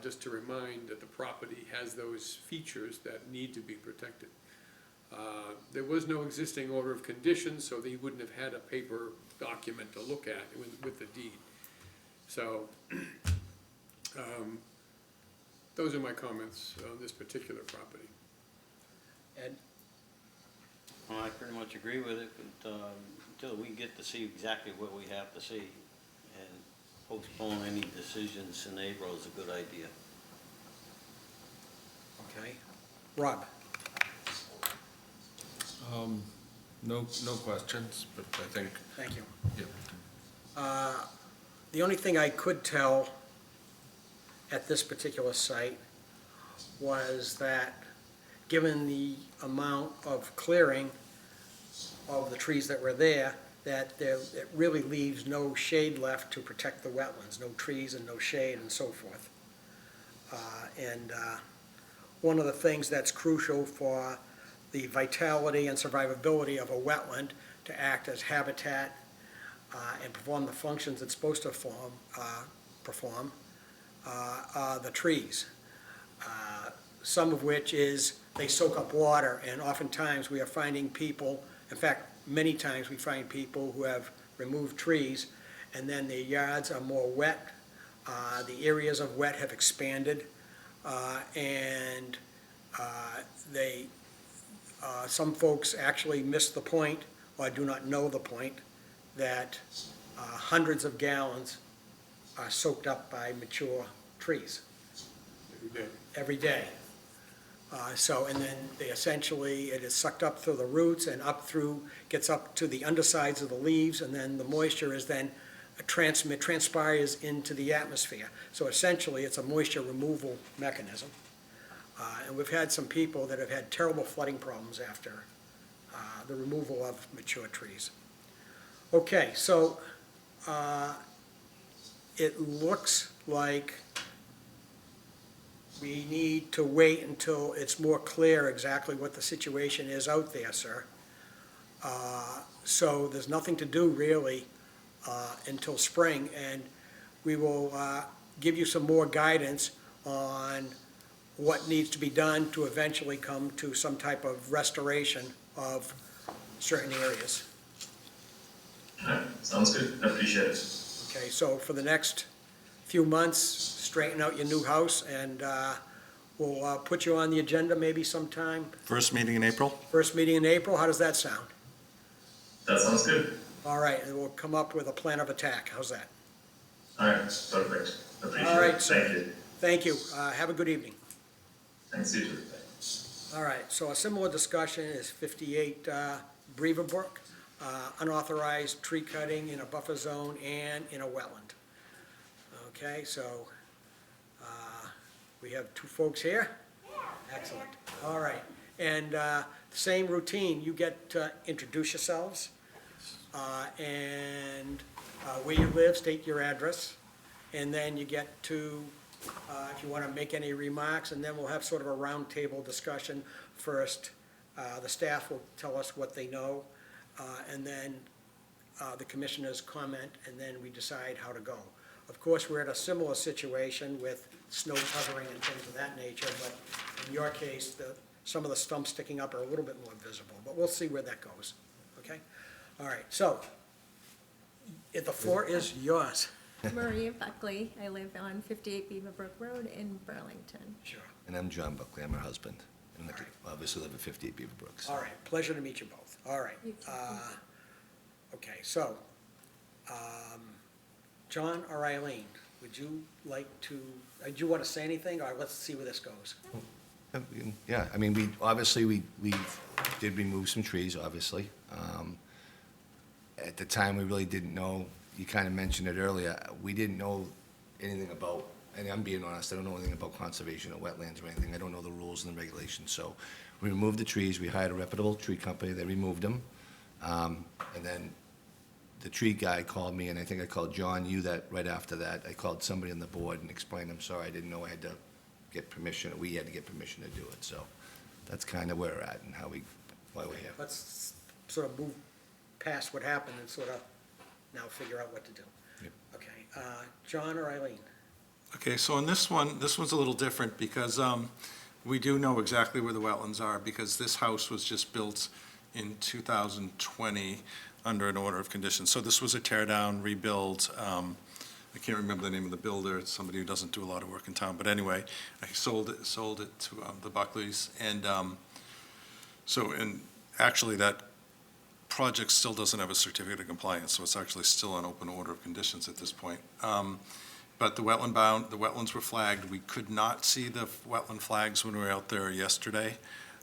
just to remind that the property has those features that need to be protected. There was no existing order of conditions, so they wouldn't have had a paper document to look at with the deed. So, those are my comments on this particular property. Ed? Well, I pretty much agree with it, but until we get to see exactly what we have to see, and postpone any decisions in April is a good idea. Okay. Rob? No questions, but I think. Thank you. Yeah. The only thing I could tell at this particular site was that, given the amount of clearing of the trees that were there, that it really leaves no shade left to protect the wetlands, no trees and no shade and so forth. One of the things that's crucial for the vitality and survivability of a wetland to act as habitat and perform the functions it's supposed to perform are the trees. Some of which is they soak up water, and oftentimes we are finding people, in fact, many times we find people who have removed trees and then their yards are more wet. The areas of wet have expanded, and some folks actually miss the point or do not know the point that hundreds of gallons are soaked up by mature trees every day. And then they essentially, it is sucked up through the roots and gets up to the undersides of the leaves, and then the moisture is then transpires into the atmosphere. So essentially, it's a moisture removal mechanism. And we've had some people that have had terrible flooding problems after the removal of mature trees. Okay, so it looks like we need to wait until it's more clear exactly what the situation is out there, sir. So there's nothing to do really until spring, and we will give you some more guidance on what needs to be done to eventually come to some type of restoration of certain areas. All right, sounds good. I appreciate it. Okay, so for the next few months, straighten out your new house, and we'll put you on the agenda maybe sometime. First meeting in April? First meeting in April, how does that sound? That sounds good. All right, and we'll come up with a plan of attack, how's that? All right, perfect. Appreciate All right, it. sir. Thank you. Thank you, have a good evening. Thanks, you too. All right, so a similar discussion is 58 Beaverbrook, unauthorized tree cutting in a buffer zone and in a wetland. Okay, so we have two folks here? Excellent, all right. And same routine, you get to introduce yourselves, and where you live, state your address, and then you get to, if you want to make any remarks, and then we'll have sort of a roundtable discussion first. The staff will tell us what they know, and then the commissioners comment, and then we decide how to go. Of course, we're in a similar situation with snow covering and things of that nature, but in your case, some of the stumps sticking up are a little bit more visible, but we'll see where that goes, okay? All right, so, the floor is yours. Maria Buckley. I live on 58 Beaverbrook Road in Burlington. Sure. And I'm John Buckley, I'm her husband, and I obviously live at 58 Beaverbrooks. All right, pleasure to meet you both. All right. Okay, so, John or Eileen, would you like to, do you want to say anything, or let's see where this goes? Yeah, I mean, we did remove some trees, obviously. At the time, we really didn't know, you kind of mentioned it earlier, we didn't know anything about, and I'm being honest, I don't know anything about conservation or wetlands or anything. I don't know the rules and the regulations. So we removed the trees, we hired a reputable tree company, they removed them. And then the tree guy called me, and I think I called John, you that, right after that, I called somebody on the board and explained, I'm sorry, I didn't know I had to get permission, or we had to get permission to do it. So that's kind of where we're at and why we're here. Let's sort of move past what happened and sort of now figure out what to do. Okay, John or Eileen? Okay, so on this one's a little different because we do know exactly where the wetlands are because this house was just built in 2020 under an order of conditions. So this was a tear down, rebuild. I can't remember the name of the builder. It's somebody who doesn't do a lot of work in town. But anyway, I sold it to the Buckleys. And and actually that project still doesn't have a certificate of compliance. So it's actually still an open order of conditions at this point. But the wetlands were flagged. We could not see the wetland flags when we were out there yesterday.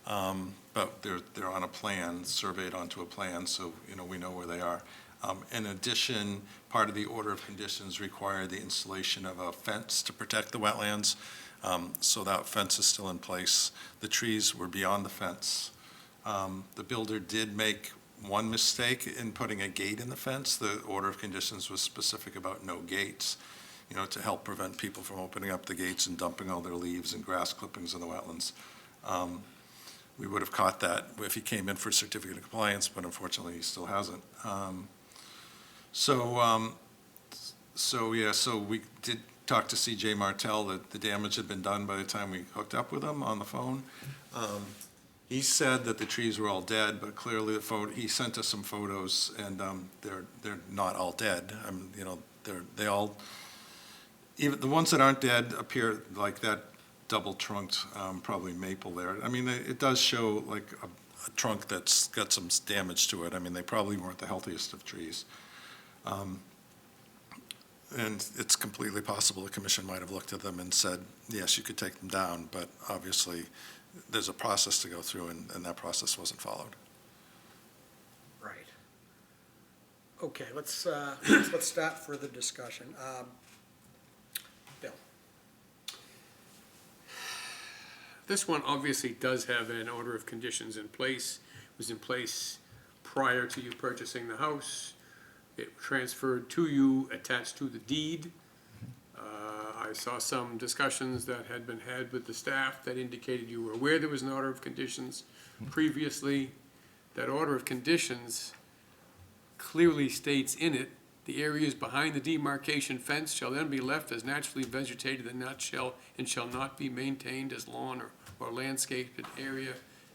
But they're on a plan, surveyed onto a plan, so, we know where they are. In addition, part of the order of conditions required the installation of a fence to protect the wetlands. So that fence is still in place. The trees were beyond the fence. The builder did make one mistake in putting a gate in the fence. The order of conditions was specific about no gates, to help prevent people from opening up the gates and dumping all their leaves and grass clippings in the wetlands. We would have caught that if he came in for a certificate of compliance, but unfortunately he still hasn't. So we did talk to CJ Martell that the damage had been done by the time we hooked up with him on the phone. He said that the trees were all dead, but clearly he sent us some photos, and they're not all dead. They all, even the ones that aren't dead appear like that double-trunked, probably maple there. It does show like a trunk that's got some damage to it. They probably weren't the healthiest of trees. And it's completely possible the commission might have looked at them and said, yes, you could take them down, but obviously there's a process to go through, and that process wasn't followed. Right. Okay, let's start further discussion. Bill? This one obviously does have an order of conditions in place. It was in place prior to you purchasing the house. It transferred to you attached to the deed. I saw some discussions that had been had with the staff that indicated you were aware there was an order of conditions previously. That order of conditions clearly states in it, the areas behind the demarcation fence shall then be left as naturally vegetated and shall not be maintained as lawn or landscaped area,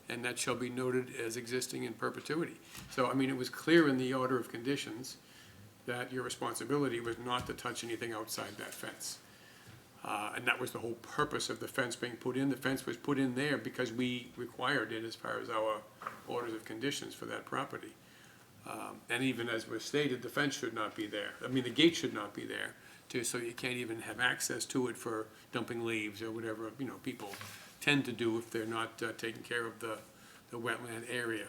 and that shall be noted as existing in perpetuity. So, it was clear in the order of conditions that your responsibility was not to touch anything outside that fence. And that was the whole purpose of the fence being put in. The fence was put in there because we required it as far as our orders of conditions for that property. And even as was stated, the fence should not be there. The gate should not be there, so you can't even have access to it for dumping leaves or whatever, people tend to do if they're not taking care of the wetland area.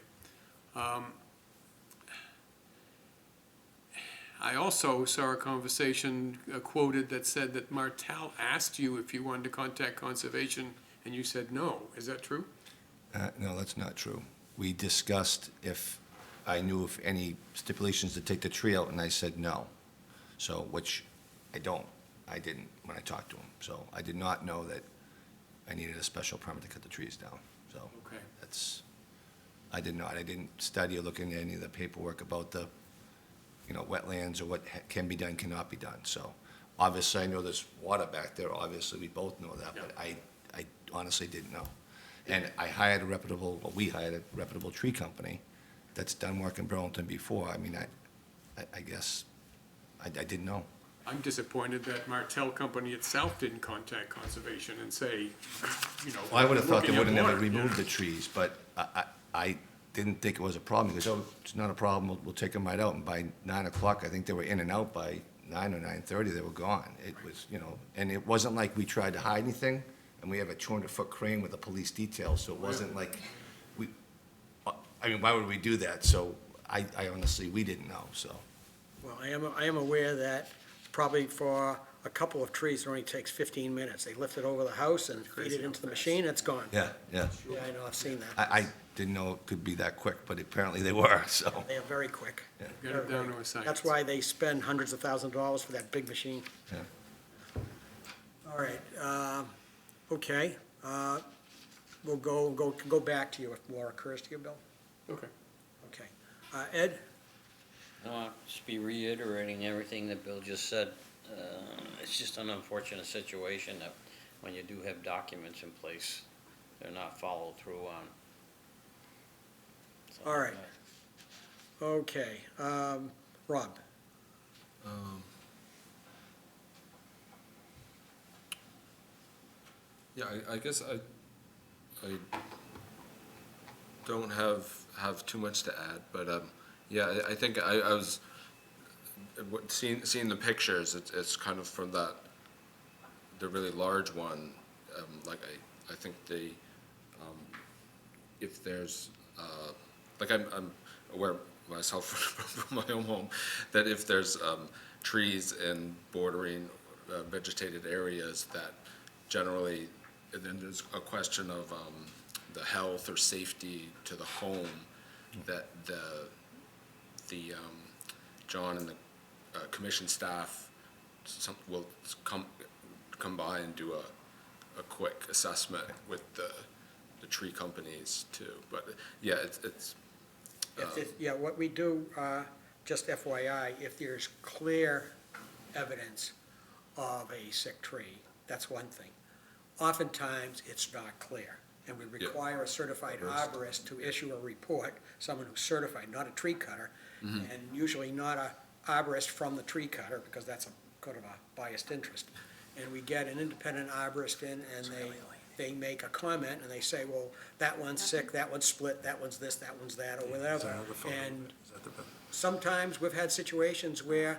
I also saw a conversation quoted that said that Martell asked you if you wanted to contact conservation, and you said no. Is that true? No, that's not true. We discussed if I knew of any stipulations to take the tree out, and I said no. So, which I didn't when I talked to him. So I did not know that I needed a special permit to cut the trees down. So Okay. I did not. I didn't study or look into any of the paperwork about the wetlands or what can be done, cannot be done. So obviously I know there's water back there. Obviously we both know that, but I honestly didn't know. And we hired a reputable tree company that's done work in Burlington before. I guess I didn't know. I'm disappointed that Martell Company itself didn't contact conservation and say, Well, I would have thought they looking would at have never water. removed the trees, but I didn't think it was a problem. He goes, oh, it's not a problem, we'll take them right out. And by 9 o'clock, I think they were in and out by 9 or 9:30, they were gone. It was, and it wasn't like we tried to hide anything, and we have a 200-foot crane with a police detail, so it wasn't like why would we do that? So I honestly, we didn't know, so. Well, I am aware that probably for a couple of trees, it only takes 15 minutes. They lift it over the house and feed it into the machine, it's gone. Yeah. Yeah, I know, I've seen that. I didn't know it could be that quick, but apparently they were, so. They are very quick. Get it down to a science. That's why they spend hundreds of thousands of dollars for that big machine. Yeah. All right, okay. We'll go back to you if more occurs to you, Bill. Okay. Okay. Ed? No, I'll just be reiterating everything that Bill just said. It's just an unfortunate situation that when you do have documents in place, they're not followed through on. So, All right. Okay, Rob? Yeah, I guess I don't have too much to add, but yeah, I think I was seeing the pictures. It's kind of from the really large one. Like I think if there's like I'm aware myself from my own home that if there's trees in bordering vegetated areas, that generally, and then there's a question of the health or safety to the home, that the John and the commission staff will come by and do a quick assessment with the tree companies too. But yeah, it's Yeah, what we do, just FYI, if there's clear evidence of a sick tree, that's one thing. Oftentimes, it's not clear, and we require a certified arborist to issue a report, someone who's certified, not a tree cutter, and usually not a arborist from the tree cutter, because that's a kind of a biased interest. And we get an independent arborist in, and they make a comment, and they say, well, that one's sick, that one's split, that one's this, that one's that, or whatever. And sometimes we've had situations where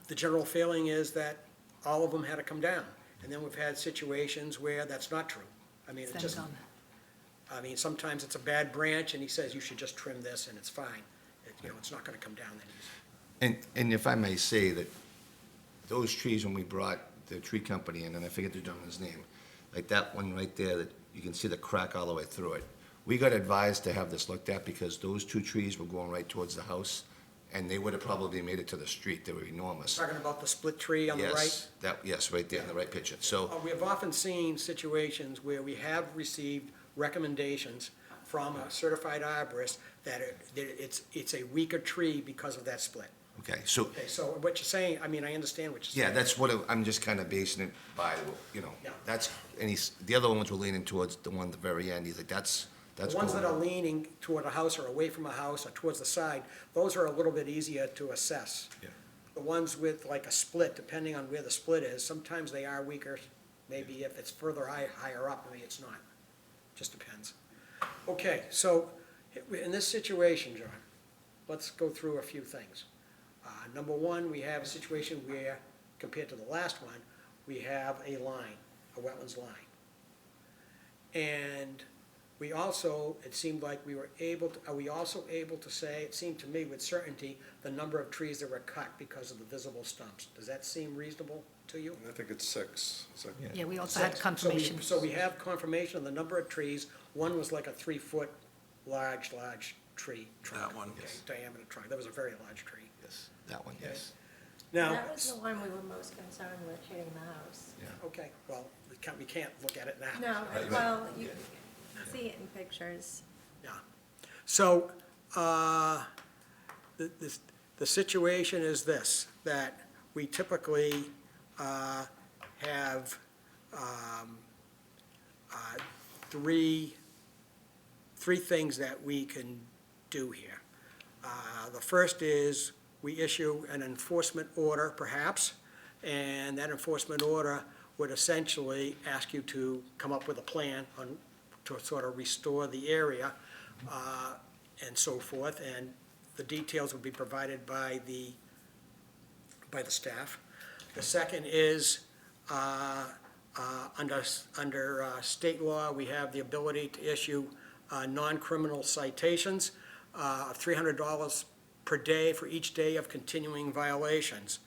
the general feeling is that all of them had to come down. And then we've had situations where that's not true. I mean, sometimes it's a bad branch, and he says you should just trim this, and it's fine. It's not gonna come down that easy. And if I may say that those trees, when we brought the tree company in, and I forget the gentleman's name, like that one right there, that you can see the crack all the way through it. We got advised to have this looked at because those two trees were going right towards the house, and they would have probably made it to the street. They were enormous. Talking about the split tree on the right? Yes, right there in the right picture. So, We have often seen situations where we have received recommendations from a certified arborist that it's a weaker tree because of that split. okay, so, Okay, so what you're saying, I mean, I understand what you're yeah, saying. that's what I'm just kind of basing it by, Yeah. that's, the other ones were leaning towards the one at the very end. He's like, that's The ones that going are leaning toward a house or away from a house or towards the side, those are a little bit easier to assess. Yeah. The ones with like a split, depending on where the split is, sometimes they are weaker. Maybe if it's further higher up, maybe it's not. Just depends. Okay, so in this situation, John, let's go through a few things. Number one, we have a situation where, compared to the last one, we have a line, a wetlands line. And we also, it seemed like we were able to, are we also able to say, it seemed to me with certainty, the number of trees that were cut because of the visible stumps? Does that seem reasonable to you? I think it's 6. Yeah, we also had Six. confirmation. So we have confirmation of the number of trees. One was like a 3-foot large tree trunk. That one, Okay, yes. Diameter trunk. That was a very large tree. yes, that one, yes. Now, That was the one we were most concerned with hitting the house. okay, well, we can't look at it now. No, well, you see it in pictures. Yeah. So, the situation is this, that we typically have three things that we can do here. The first is we issue an enforcement order, perhaps, and that enforcement order would essentially ask you to come up with a plan on, to sort of restore the area, and so forth, and the details would be provided by the staff. The second is, under state law, we have the ability to issue non-criminal citations of $300 per day for each day of continuing violations.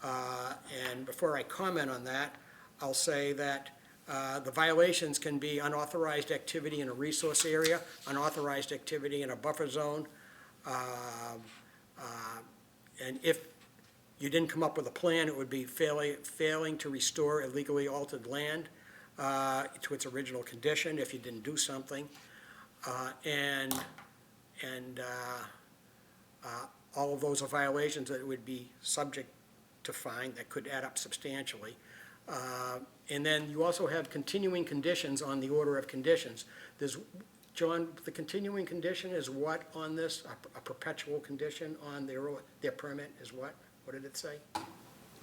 And before I comment on that, I'll say that the violations can be unauthorized activity in a resource area, unauthorized activity in a buffer zone, and if you didn't come up with a plan, it would be failing to restore illegally altered land to its original condition if you didn't do something. And and all of those are violations that would be subject to fine that could add up substantially. And then you also have continuing conditions on the order of conditions. There's, John, the continuing condition is what on this? A perpetual condition on their permit is what? What did it say?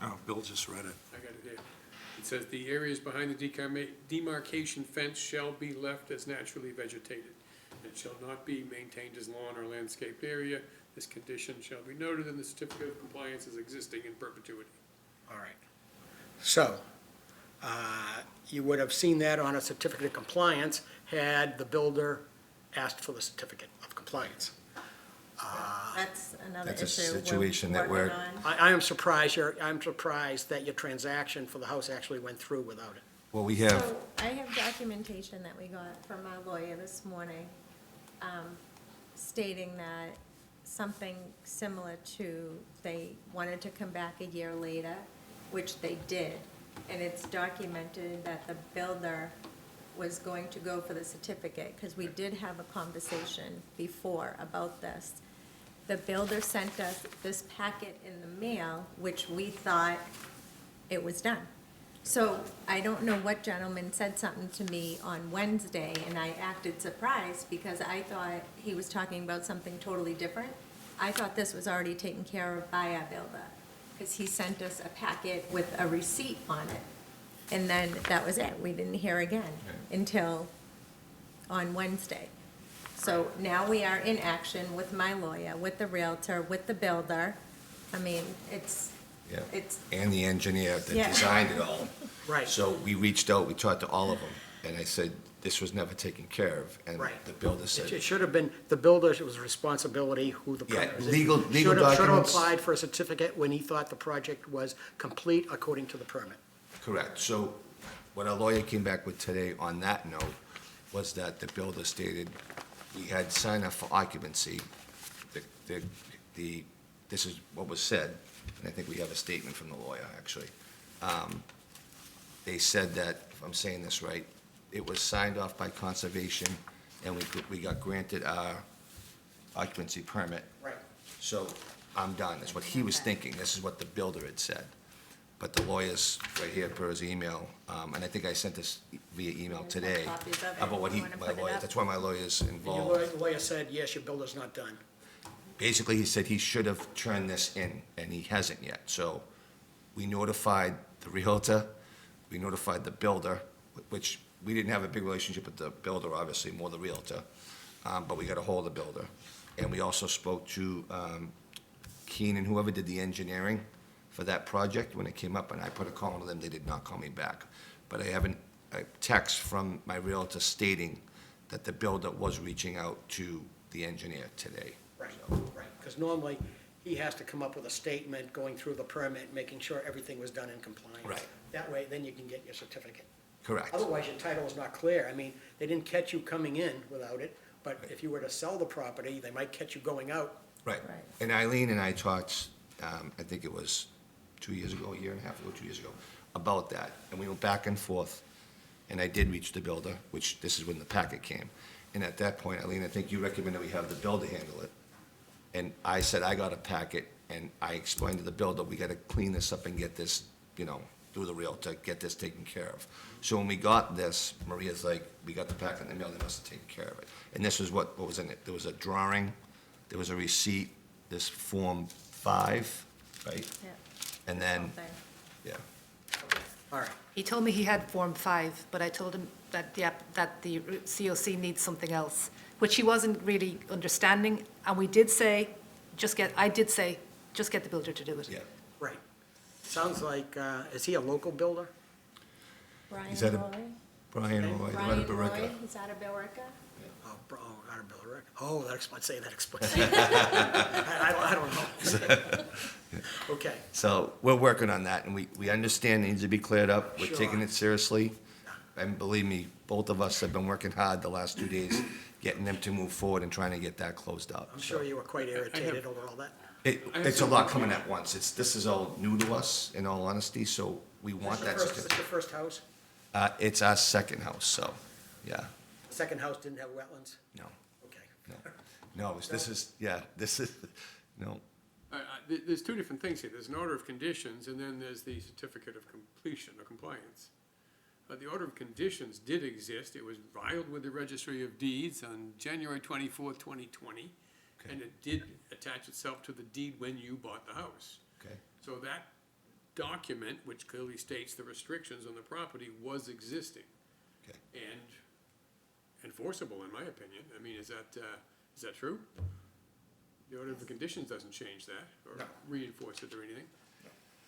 Oh, Bill just read it. I got it here. It says, "The areas behind the demarcation fence shall be left as naturally vegetated. It shall not be maintained as lawn or landscaped area. This condition shall be noted in the certificate of compliance as existing in perpetuity." All right. So, you would have seen that on a certificate of compliance had the builder asked for the certificate of compliance. That's another That's a issue. situation that we're- working on. I'm surprised that your transaction for the house actually went through without it. Well, we have, So I have documentation that we got from our lawyer this morning, stating that something similar to, they wanted to come back a year later, which they did. And it's documented that the builder was going to go for the certificate, because we did have a conversation before about this. The builder sent us this packet in the mail, which we thought it was done. So I don't know what gentleman said something to me on Wednesday, and I acted surprised because I thought he was talking about something totally different. I thought this was already taken care of by our builder, because he sent us a packet with a receipt on it. And then that was it. We didn't hear again until on Wednesday. So now we are in action with my lawyer, with the Realtor, with the builder. I mean, it's, yeah, it's, and the engineer that Yeah. designed it all. Right. So we reached out, we talked to all of them, and I said, this was never taken care of. And Right. the builder It said, should have been, the builder's responsibility, who the Yeah, permit is. legal Should have documents. applied for a certificate when he thought the project was complete according to the permit. correct. So what our lawyer came back with today on that note was that the builder stated we had signed up for occupancy. This is what was said, and I think we have a statement from the lawyer, actually. They said that, if I'm saying this right, it was signed off by conservation, and we got granted our occupancy permit. Right. So I'm done. That's what he was thinking. This is what the builder had said. But the lawyer's right here per his email, and I think I sent this via email today copies of it. about what You he, wanna my put it lawyer, up? that's why my lawyer's And your involved. lawyer said, yes, your builder's not done. Basically, he said he should have turned this in, and he hasn't yet. So we notified the Realtor, we notified the builder, which we didn't have a big relationship with the builder, obviously, more the Realtor, but we got a hold of the builder. And we also spoke to Keenan, whoever did the engineering for that project when it came up, and I put a call to them, they did not call me back. But I have a text from my Realtor stating that the builder was reaching out to the engineer today. Right, right, because normally he has to come up with a statement going through the permit, making sure everything was done in compliance. Right. That way, then you can get your certificate. Correct. Otherwise, your title is not clear. I mean, they didn't catch you coming in without it, but if you were to sell the property, they might catch you going out. Right. And Eileen and I talked, I think it was 2 years ago, a year and a half ago, 2 years ago, about that. And we went back and forth, and I did reach the builder, which this is when the packet came. And at that point, Eileen, I think you recommended we have the builder handle it. And I said, I got a packet, and I explained to the builder, we gotta clean this up and get this, through the Realtor, get this taken care of. So when we got this, Maria's like, we got the packet in the mail, they must have taken care of it. And this was what was in it. There was a drawing, there was a receipt, this Form 5, right? Yeah. And then, yeah, All right. He told me he had Form 5, but I told him that the COC needs something else, which he wasn't really understanding. And we did say, just get the builder to do it. yeah. Right. Sounds like, is he a local builder? Brian Is that a- Roy. Brian Roy, Brian out of Roy, Barica. is out of Billerica. Out of Billerica. Oh, that explains, that explains. I don't know. Okay. So we're working on that, and we understand it needs to be cleared up. We're Sure. taking it seriously. And believe me, both of us have been working hard the last 2 days, getting them to move forward and trying to get that closed up. I'm sure you were quite irritated over all that. It's a lot coming at once. This is all new to us, in all honesty, so we want that. Is this your first house? It's our second house, so, yeah, The second house didn't have wetlands? no. Okay. No. No, this is, no. There's two different things here. There's an order of conditions, and then there's the certificate of completion or compliance. The order of conditions did exist. It was filed with the Registry of Deeds on January 24th, 2020. And it did attach itself to the deed when you bought the house. Okay. So that document, which clearly states the restrictions on the property, was existing. Okay. And enforceable, in my opinion. I mean, is that true? The order of the conditions doesn't change that, or reinforce it or anything.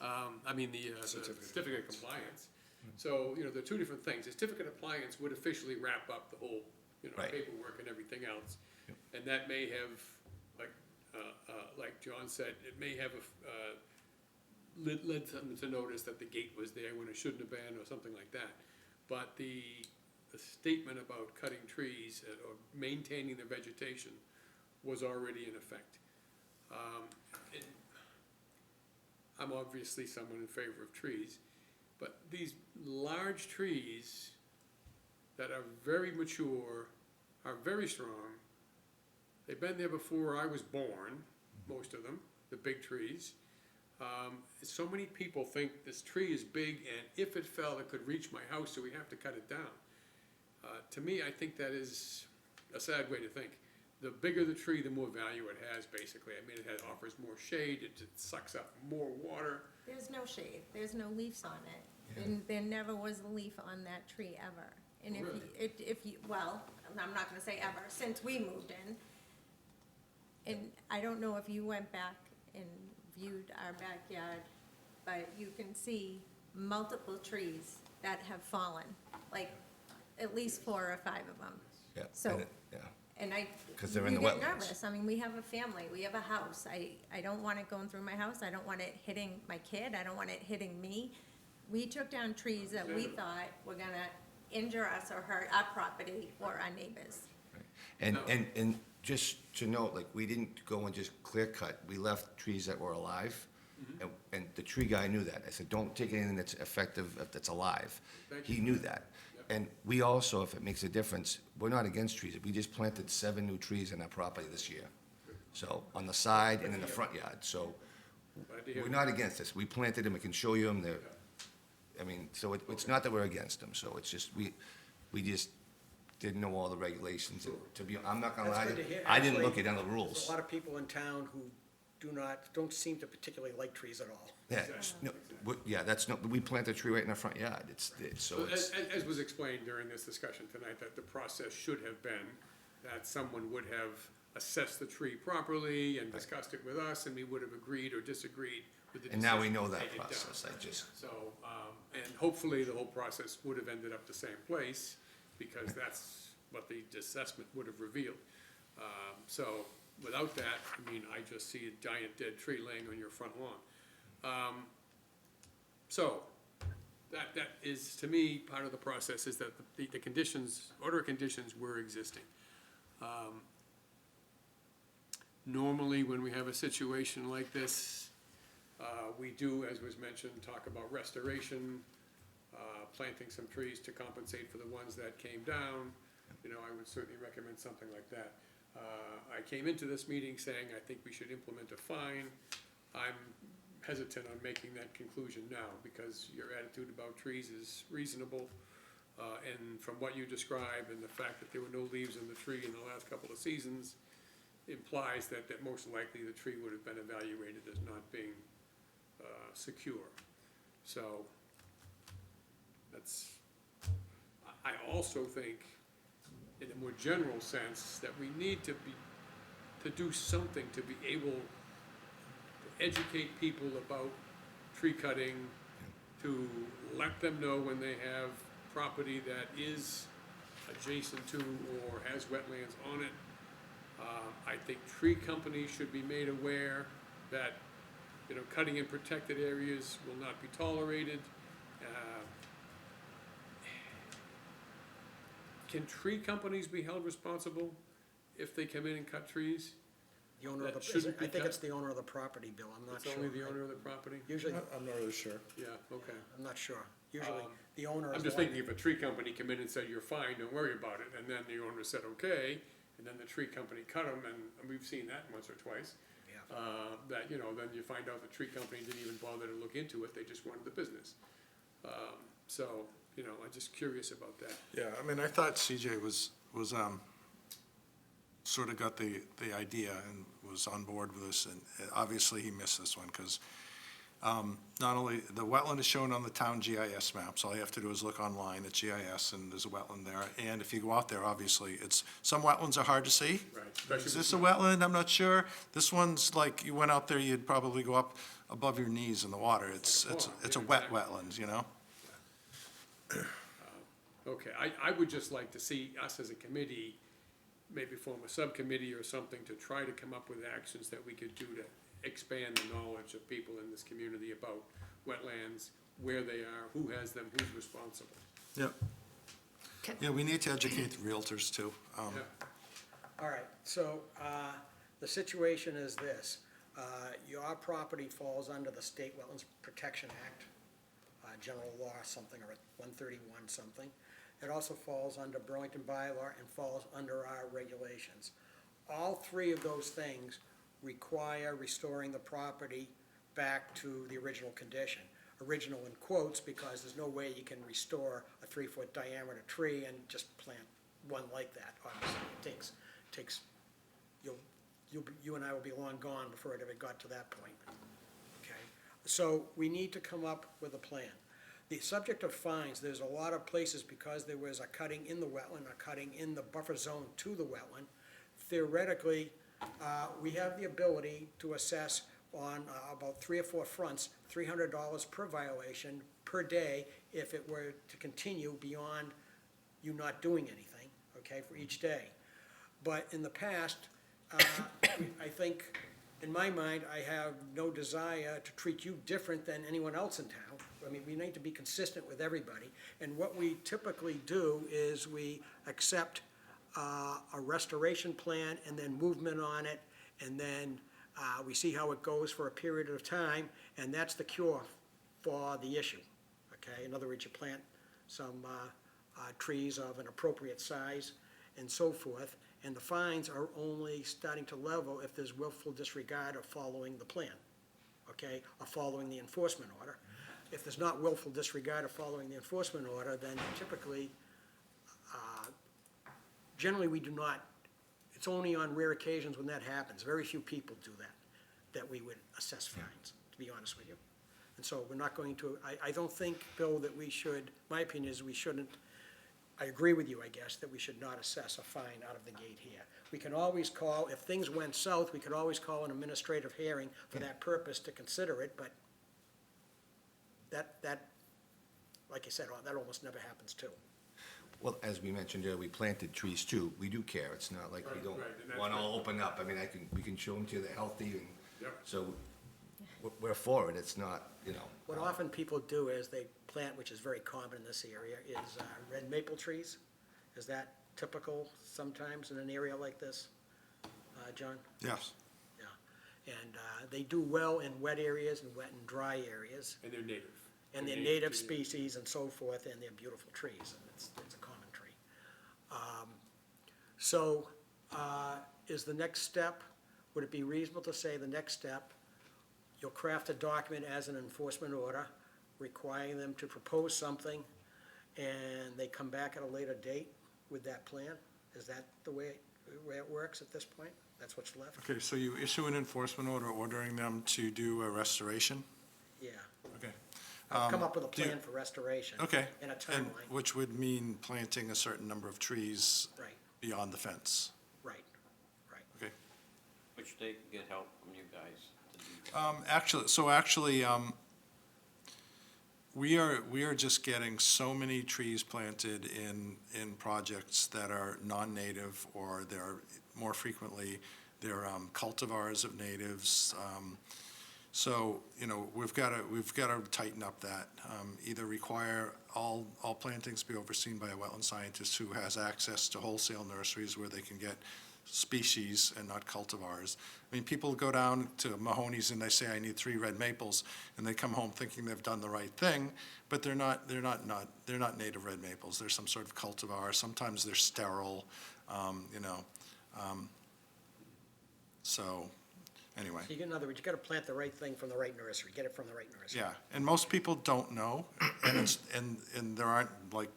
I mean, the certificate of compliance. So, you know, there are two different things. The certificate of compliance would officially wrap up the whole, you know, Right. paperwork and everything else. And that may have, like John said, it may have led them to notice that the gate was there when it shouldn't have been, or something like that. But the statement about cutting trees or maintaining the vegetation was already in effect. And I'm obviously someone in favor of trees, but these large trees that are very mature, are very strong, they've been there before I was born, most of them, the big trees. So many people think this tree is big, and if it fell, it could reach my house, so we have to cut it down. To me, I think that is a sad way to think. The bigger the tree, the more value it has, basically. I mean, it offers more shade, it sucks up more water. There's no shade, there's no leaves on it. And there never was a leaf on that tree ever. And if you, well, I'm not gonna say ever, since we moved in. And I don't know if you went back and viewed our backyard, but you can see multiple trees that have fallen, like at least 4 or 5 of them. Yeah. So, Yeah. and I, 'Cause they're in you the get wetlands. nervous. I mean, we have a family, we have a house. I don't want it going through my house. I don't want it hitting my kid. I don't want it hitting me. We took down trees that we thought were gonna injure us or hurt our property or our neighbors. And just to note, like, we didn't go and just clear cut, we left trees that were alive. And the tree guy knew that. I said, don't take anything that's effective, that's alive. He knew that. And we also, if it makes a difference, we're not against trees. We just planted 7 new trees in our property this year. So, on the side and in the front yard, so we're not against this. We planted them, I can show you them, they're, I mean, so it's not that we're against them, so it's just, we just didn't know all the regulations. And to be, I'm not gonna lie, That's good to hear. I didn't Actually, look at any of the There's rules. a lot of people in town who don't seem to particularly like trees at all. Yeah, no, that's no, we planted a tree right in our front yard, so it's, As was explained during this discussion tonight, that the process should have been that someone would have assessed the tree properly and discussed it with us, and we would have agreed or disagreed with the and decision. now we know that it does. process, I just, So, and hopefully the whole process would have ended up the same place, because that's what the assessment would have revealed. So, without that, I mean, I just see a giant dead tree laying on your front lawn. So, that is, to me, part of the process is that the conditions, order of conditions were existing. Normally, when we have a situation like this, we do, as was mentioned, talk about restoration, planting some trees to compensate for the ones that came down. You know, I would certainly recommend something like that. I came into this meeting saying I think we should implement a fine. I'm hesitant on making that conclusion now, because your attitude about trees is reasonable. And from what you described, and the fact that there were no leaves on the tree in the last couple of seasons, implies that most likely the tree would have been evaluated as not being secure. So, I also think, in a more general sense, that we need to do something to be able to educate people about tree cutting, to let them know when they have property that is adjacent to or has wetlands on it. I think tree companies should be made aware that, you know, cutting in protected areas will not be tolerated. Can tree companies be held responsible if they come in and cut trees? The owner of That the, shouldn't be I think cut? it's the owner of the property, Bill, I'm not It's sure. only the owner of the property? Usually, I'm not really sure. Yeah, okay. I'm not sure. Usually, the owner is I'm the just one. thinking if a tree company come in and said, you're fine, don't worry about it, and then the owner said, okay, and then the tree company cut them, and we've seen that once or twice. That, you know, then you find out the tree company didn't even bother to look into it, they just wanted the business. So, you know, I'm just curious about that. Yeah, I mean, I thought CJ was sort of got the idea and was on board with this, and obviously he missed this one, because not only, the wetland is shown on the town GIS maps, all you have to do is look online at GIS, and there's a wetland there, and if you go out there, obviously, some wetlands are hard to see. Right. Is this a wetland? I'm not sure. This one's like, you went out there, you'd probably go up above your knees in the water. It's a wet wetland, you know? Okay, I would just like to see us as a committee, maybe form a subcommittee or something to try to come up with actions that we could do to expand the knowledge of people in this community about wetlands, where they are, who has them, who's responsible. Yep. Yeah, we need to educate the realtors too. All right, so the situation is this. Your property falls under the State Wetlands Protection Act, General Law something, or 131 something. It also falls under Burlington bylaw and falls under our regulations. All three of those things require restoring the property back to the original condition. Original in quotes, because there's no way you can restore a 3-foot diameter tree and just plant one like that. Obviously, it takes, you and I will be long gone before it ever got to that point. Okay, so we need to come up with a plan. The subject of fines, there's a lot of places, because there was a cutting in the wetland, a cutting in the buffer zone to the wetland. Theoretically, we have the ability to assess on about 3 or 4 fronts, $300 per violation per day if it were to continue beyond you not doing anything, okay, for each day. But in the past, I think, in my mind, I have no desire to treat you different than anyone else in town. I mean, we need to be consistent with everybody. And what we typically do is we accept a restoration plan and then movement on it, and then we see how it goes for a period of time, and that's the cure for the issue, okay? In other words, you plant some trees of an appropriate size and so forth, and the fines are only starting to level if there's willful disregard of following the plan, okay, or following the enforcement order. If there's not willful disregard of following the enforcement order, then typically, generally we do not, it's only on rare occasions when that happens, very few people do that we would assess fines, to be honest with you. And so we're not going to, I don't think, Bill, that we should, my opinion is we shouldn't, I agree with you, I guess, that we should not assess a fine out of the gate here. We can always call, if things went south, we could always call an administrative hearing for that purpose to consider it, but that, like I said, that almost never happens too. Well, as we mentioned earlier, we planted trees too. We do care. It's not like we don't Right, and that's want to right. open up. I mean, we can show them to you, they're healthy, and Yep. so we're for it. It's not, you know. What often people do is they plant, which is very common in this area, is red maple trees. Is that typical sometimes in an area like this, John? Yes. Yeah. And they do well in wet areas and wet and dry areas. And they're native. And they're native species and so forth, and they're beautiful trees, and it's a common tree. So is the next step, would it be reasonable to say the next step, you'll craft a document as an enforcement order requiring them to propose something, and they come back at a later date with that plan? Is that the way it works at this point? That's what's left? Okay, so you issue an enforcement order ordering them to do a restoration? Yeah. Okay. Come up with a do- plan for restoration. Okay. And a And timeline. which would mean planting a certain number of trees Right, beyond the fence. right, right. Okay. Which they can get help from you guys to do that. Actually, we are just getting so many trees planted in projects that are non-native, or they're more frequently, they're cultivars of natives. So, you know, we've got to tighten up that, either require all plantings be overseen by a wetland scientist who has access to wholesale nurseries where they can get species and not cultivars. I mean, people go down to Mahoney's and they say, I need 3 red maples, and they come home thinking they've done the right thing, but they're not native red maples. They're some sort of cultivar. Sometimes they're sterile, you know. So, anyway. So in other words, you gotta plant the right thing from the right nursery, get it from the right nursery. Yeah, and most people don't know, and and there aren't like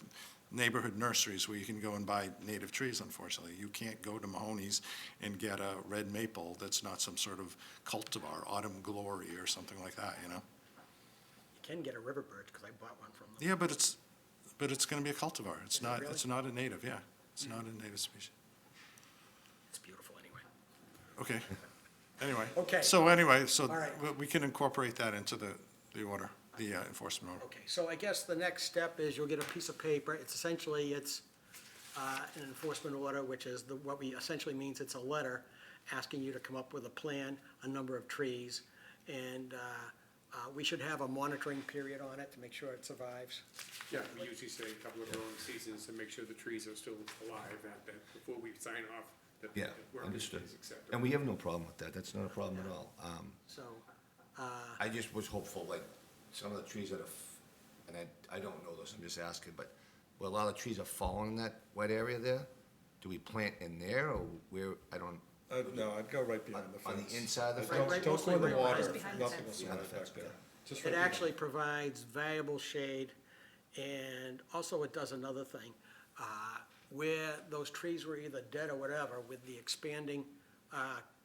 neighborhood nurseries where you can go and buy native trees, unfortunately. You can't go to Mahoney's and get a red maple that's not some sort of cultivar, autumn glory or something like that, you know? You can get a river bird, because I bought one from them. Yeah, but it's gonna be a cultivar. Is it really? It's not a native, yeah. It's not a native species. It's beautiful anyway. Okay, anyway. Okay. So anyway, All right. we can incorporate that into the order, the enforcement order. Okay, so I guess the next step is you'll get a piece of paper. It's essentially, an enforcement order, which is what we essentially means it's a letter asking you to come up with a plan, a number of trees, and we should have a monitoring period on it to make sure it survives. Yeah, we usually say a couple of growing seasons to make sure the trees are still alive before we sign off that the Yeah, work is understood. acceptable. And we have no problem with that, that's not a problem at all. So, I just was hopeful, like, some of the trees that have, and I don't know this, I'm just asking, but where a lot of trees are falling in that wet area there, do we plant in there, or where, I don't, No, I'd go right behind the on fence. the inside of the Right, fence? right, mostly right behind the nothing fence. will Behind the survive fence, back there. okay. Just It right behind. actually provides valuable shade, and also it does another thing. Where those trees were either dead or whatever, with the expanding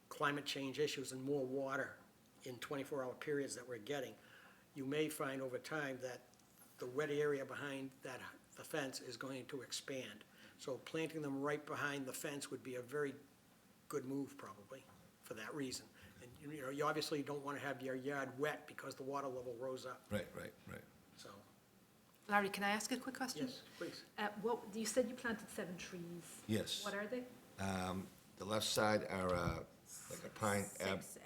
climate change issues and more water in 24-hour periods that we're getting, you may find over time that the wet area behind the fence is going to expand. So planting them right behind the fence would be a very good move, probably, for that reason. And, you know, you obviously don't want to have your yard wet because the water level rose up, Right, so. Larry, can I ask a quick question? Yes, please. You said you planted 7 trees. Yes. What are they? The left side are, like a pine, 6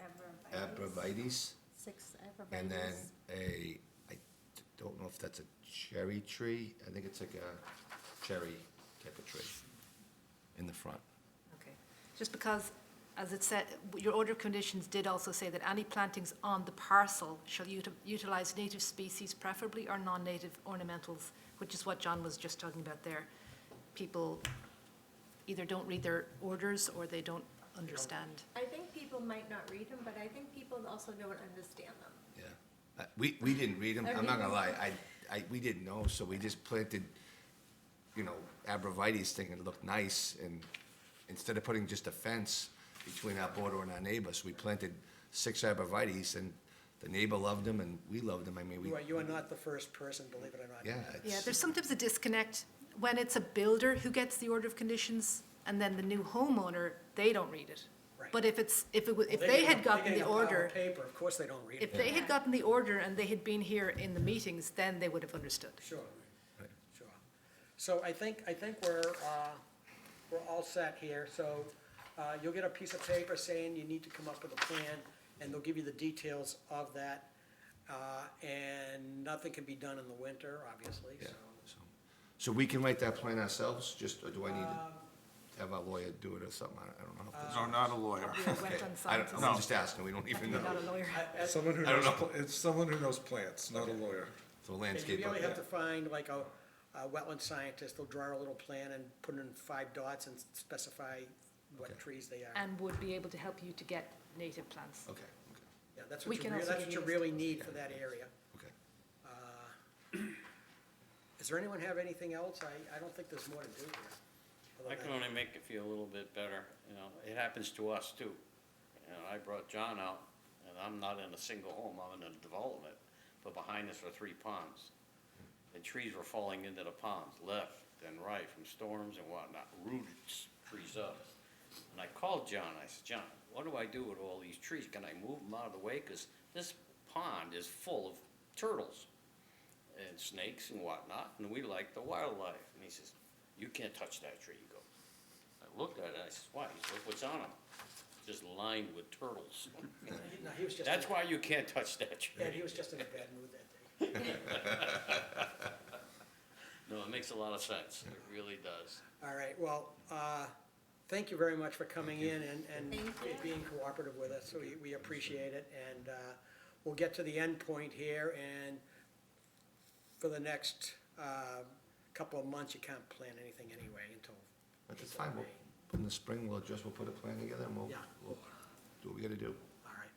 abrevieties, 6 and then arborvitaes. I don't know if that's a cherry tree, I think it's like a cherry type of tree in the front. Okay. Just because, as it said, your order of conditions did also say that any plantings on the parcel shall utilize native species preferably or non-native ornamentals, which is what John was just talking about there. People either don't read their orders or they don't understand. I think people might not read them, but I think people also don't understand them. Yeah. We didn't read them, I'm not gonna lie, we didn't know, so we just planted, you know, abrevieties thinking it looked nice, and instead of putting just a fence between our border and our neighbors, we planted 6 abrevieties, and the neighbor loved them, and we loved them, I mean, You are not the first person, believe it or not. yeah, Yeah, it's, there's sometimes a disconnect when it's a builder who gets the order of conditions and then the new homeowner, they don't read it. Right. But if they had gotten the order, Paper, of course they don't read if it. they had gotten the order and they had been here in the meetings, then they would have understood. Sure, Right. sure. So I think we're all set here, so, you'll get a piece of paper saying you need to come up with a plan, and they'll give you the details of that. And nothing can be done in the winter, obviously, yeah. so. So we can write that plan ourselves, just, or do I need to have our lawyer do it or something, I don't know. if No, not a lawyer. We went on science. I'm just asking, we don't even know. Not a lawyer. Someone who I don't knows, know. it's someone who knows plants, not a lawyer. So And landscape. you really have to find like a wetland scientist, they'll draw a little plan and put in 5 dots and specify what Okay. trees they are. And would be able to help you to get native plants. Okay, Yeah, that's we what you can also that's give what you you really need for that area. okay. Does there anyone have anything else? I don't think there's more to do here. other I can than- only make it feel a little bit better, you know, it happens to us too. You know, I brought John out, and I'm not in a single home, I'm in a development, but behind us are 3 ponds. And trees were falling into the ponds, left and right from storms and whatnot, roots freeze up. And I called John, I said, John, what do I do with all these trees? Can I move them out of the way? Because this pond is full of turtles and snakes and whatnot, and we like the wildlife. And he says, you can't touch that tree, he goes. I looked at it, I said, why? He said, look what's on them, just lined with turtles. No, he was just. That's why you can't touch that tree. Yeah, he was just in a bad mood that day. No, it makes a lot of sense, it really does. All right, well, thank you very much for coming in and Thank you. being cooperative with us, so we appreciate it. And we'll get to the end point here, and for the next couple of months, you can't plan anything anyway until That's April, fine, May. in the spring, we'll put a plan together and we'll Yeah. do what we gotta do. All right.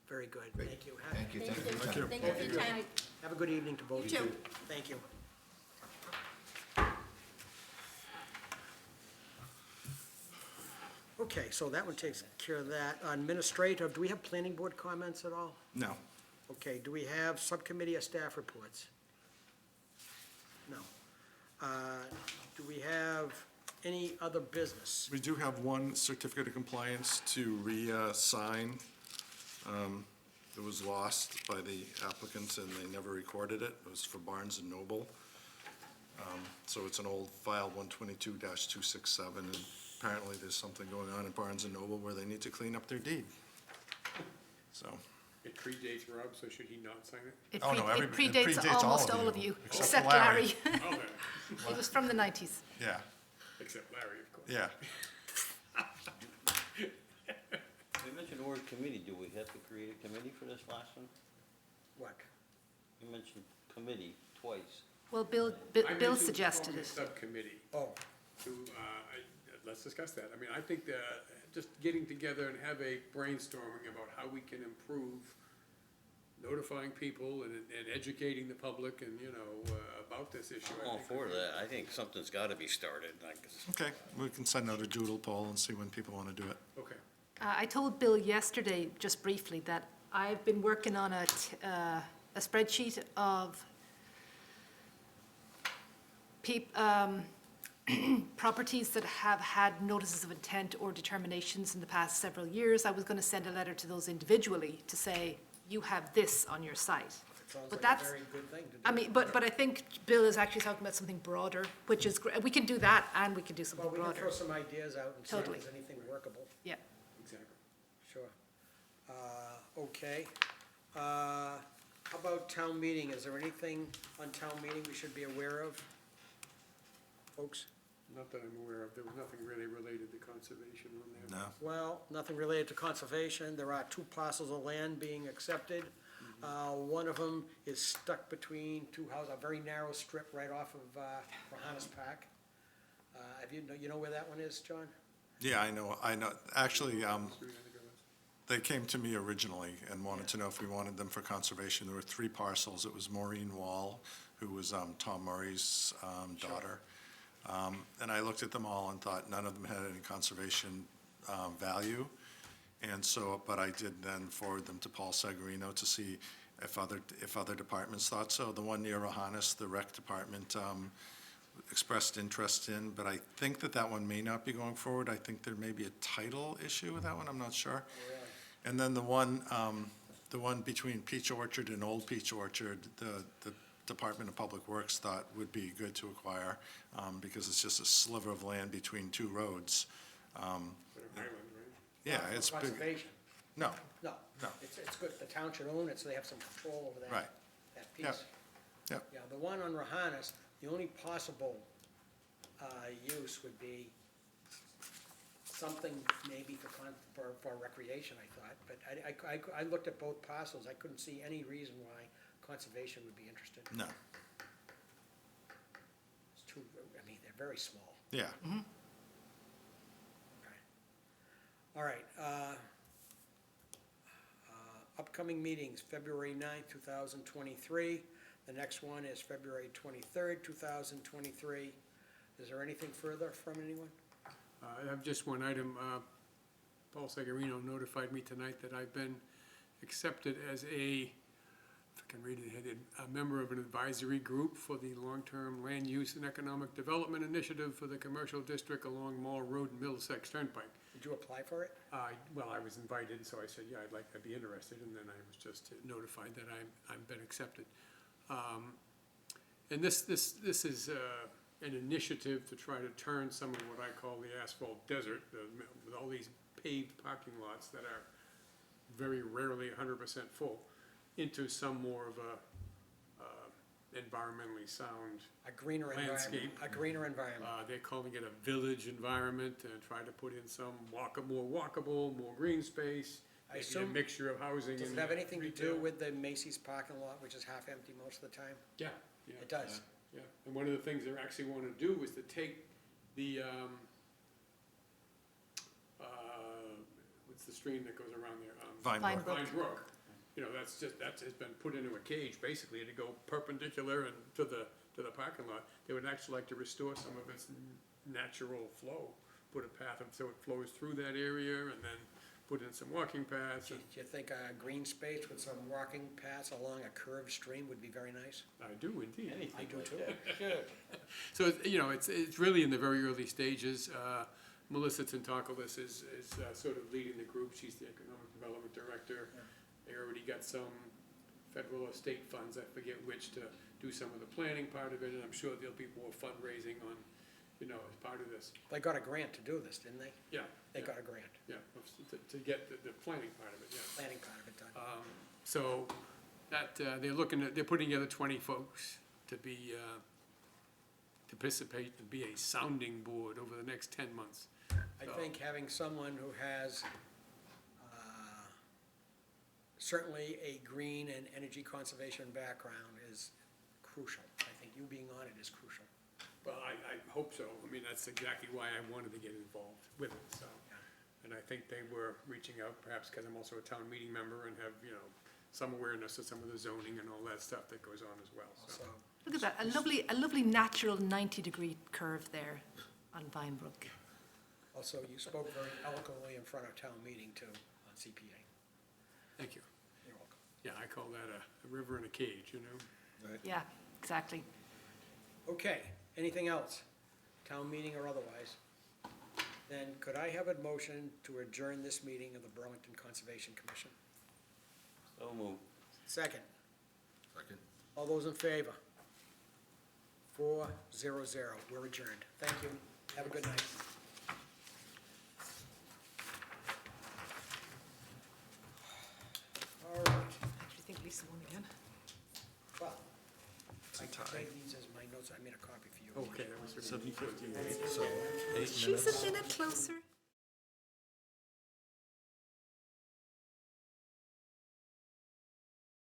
Very good. Great. Thank you. Thank you. Thank Thank you for your you. time. Thank you for your time. Have a good evening to both of You you. too. Thank you. Okay, so that one takes care of that. Administrative, do we have planning board comments at all? No. Okay, do we have subcommittee or staff reports? No. Do we have any other business? We do have one certificate of compliance to re-sign. It was lost by the applicants and they never recorded it. It was for Barnes and Noble. So it's an old file 122-267, and apparently there's something going on at Barnes and Noble where they need to clean up their deed. So, It predates Rob, so should he not sign it? It Oh, no, pre- it everybody- it predates predates almost all of you, except except Larry. Larry. Oh, there. It was from the 90s. yeah, Except Larry, of course. yeah. You mentioned the word committee, do we have to create a committee for this last one? What? You mentioned committee twice. Well, Bill I Bill mentioned suggested forming a it. subcommittee Oh, to, let's discuss that. I mean, I think that just getting together and have a brainstorming about how we can improve notifying people and educating the public and, you know, about this issue. I'm all for that. I think something's gotta be started, like, Okay, we can send out a doodle poll and see when people want to do it. Okay. I told Bill yesterday, just briefly, that I've been working on a spreadsheet of properties that have had notices of intent or determinations in the past several years. I was going to send a letter to those individually to say, you have this on your site. sounds But like a that's, very good thing to do. I mean, but I think Bill is actually talking about something broader, which is, we can do that and we can do something Well, we can throw broader. some ideas out and see if Totally. there's anything workable. Yeah. Exactly. Sure. Okay. How about town meeting? Is there anything on town meeting we should be aware of? Folks? Not that I'm aware of. There was nothing really related to conservation on there. No. Well, nothing related to conservation. There are 2 parcels of land being accepted. One of them is stuck between 2 houses, a very narrow strip right off of Rohannes Park. Have you know where that one is, John? Yeah, I know. Actually, they came to me originally and wanted to know if we wanted them for conservation. There were 3 parcels. It was Maureen Wall, who was Tom Murray's daughter. And I looked at them all and thought none of them had any conservation value. And so, but I did then forward them to Paul Segarino to see if other departments thought so. The one near Rohannes, the rec department expressed interest in, but I think that one may not be going forward. I think there may be a title issue with that one, I'm not sure. And then the one between Peach Orchard and Old Peach Orchard, the Department of Public Works thought would be good to acquire, because it's just a sliver of land between 2 roads. Sort of Highland, right? Yeah, it's big. Conservation. No, No. No. It's good. The town should own it, so they have some control over that. Right. That piece. Yep. Yep. Yeah, the one on Rohannes, the only possible use would be something maybe for recreation, I thought. But I looked at both parcels. I couldn't see any reason why conservation would be interested. no, It's too, I mean, they're very small. yeah. All right. Upcoming meetings, February 9th, 2023. The next one is February 23rd, 2023. Is there anything further from anyone? I have just one item. Paul Segarino notified me tonight that I've been accepted as if I can read it, a member of an advisory group for the long-term land use and economic development initiative for the commercial district along Mall Road and Middlesex Turnpike. Did you apply for it? Well, I was invited, so I said, yeah, I'd be interested, and then I was just notified that I've been accepted. And this is an initiative to try to turn some of what I call the asphalt desert, with all these paved parking lots that are very rarely 100% full, into some more of a environmentally sound A greener environment. landscape. A greener environment. They're calling it a village environment, and try to put in some more walkable, more green space, I maybe a assume- mixture of housing Does and it have anything to do retail. with the Macy's parking lot, which is half empty most of the time? Yeah, yeah. It does. Yeah, and one of the things they actually want to do is to take the what's the stream that goes around there? Vine Brook. Vine Brook. You know, that has been put into a cage, basically, to go perpendicular and to the parking lot. They would actually like to restore some of its natural flow, put a path, so it flows through that area, and then put in some walking paths. Do you think a green space with some walking paths along a curved stream would be very nice? I do indeed. I do too. So, you know, it's really in the very early stages. Melissa Tentopoulos is sort of leading the group. She's the Economic Development Director. They already got some federal or state funds, I forget which, to do some of the planning part of it, and I'm sure there'll be more fundraising on, you know, as part of this. They got a grant to do this, didn't they? Yeah. They got a grant, Yeah, to get the planning part of it, yeah. planning part of it done. So that, they're putting together 20 folks to be, to participate and be a sounding board over the next 10 months. I think having someone who has certainly a green and energy conservation background is crucial. I think you being on it is crucial. Well, I hope so. I mean, that's exactly why I wanted to get involved with it, so. And I think they were reaching out, perhaps because I'm also a town meeting member and have, you know, some awareness of some of the zoning and all that stuff that goes on as well, so. Look at that, a lovely natural 90-degree curve there on Vine Brook. Also, you spoke very eloquently in front of town meeting too, on CPA. Thank you. You're welcome. Yeah, I call that a river in a cage, you know? Yeah, exactly. Okay, anything else? Town meeting or otherwise? Then could I have a motion to adjourn this meeting of the Burlington Conservation Commission? So moved. Second. Second. All those in favor? 4-0-0. We're adjourned. Thank you. Have a good night. All right. I actually think Lisa won again. Well, I can take these as my notes. I made a copy for you. Okay, that was. 7:58, so 8 minutes. She's a minute closer.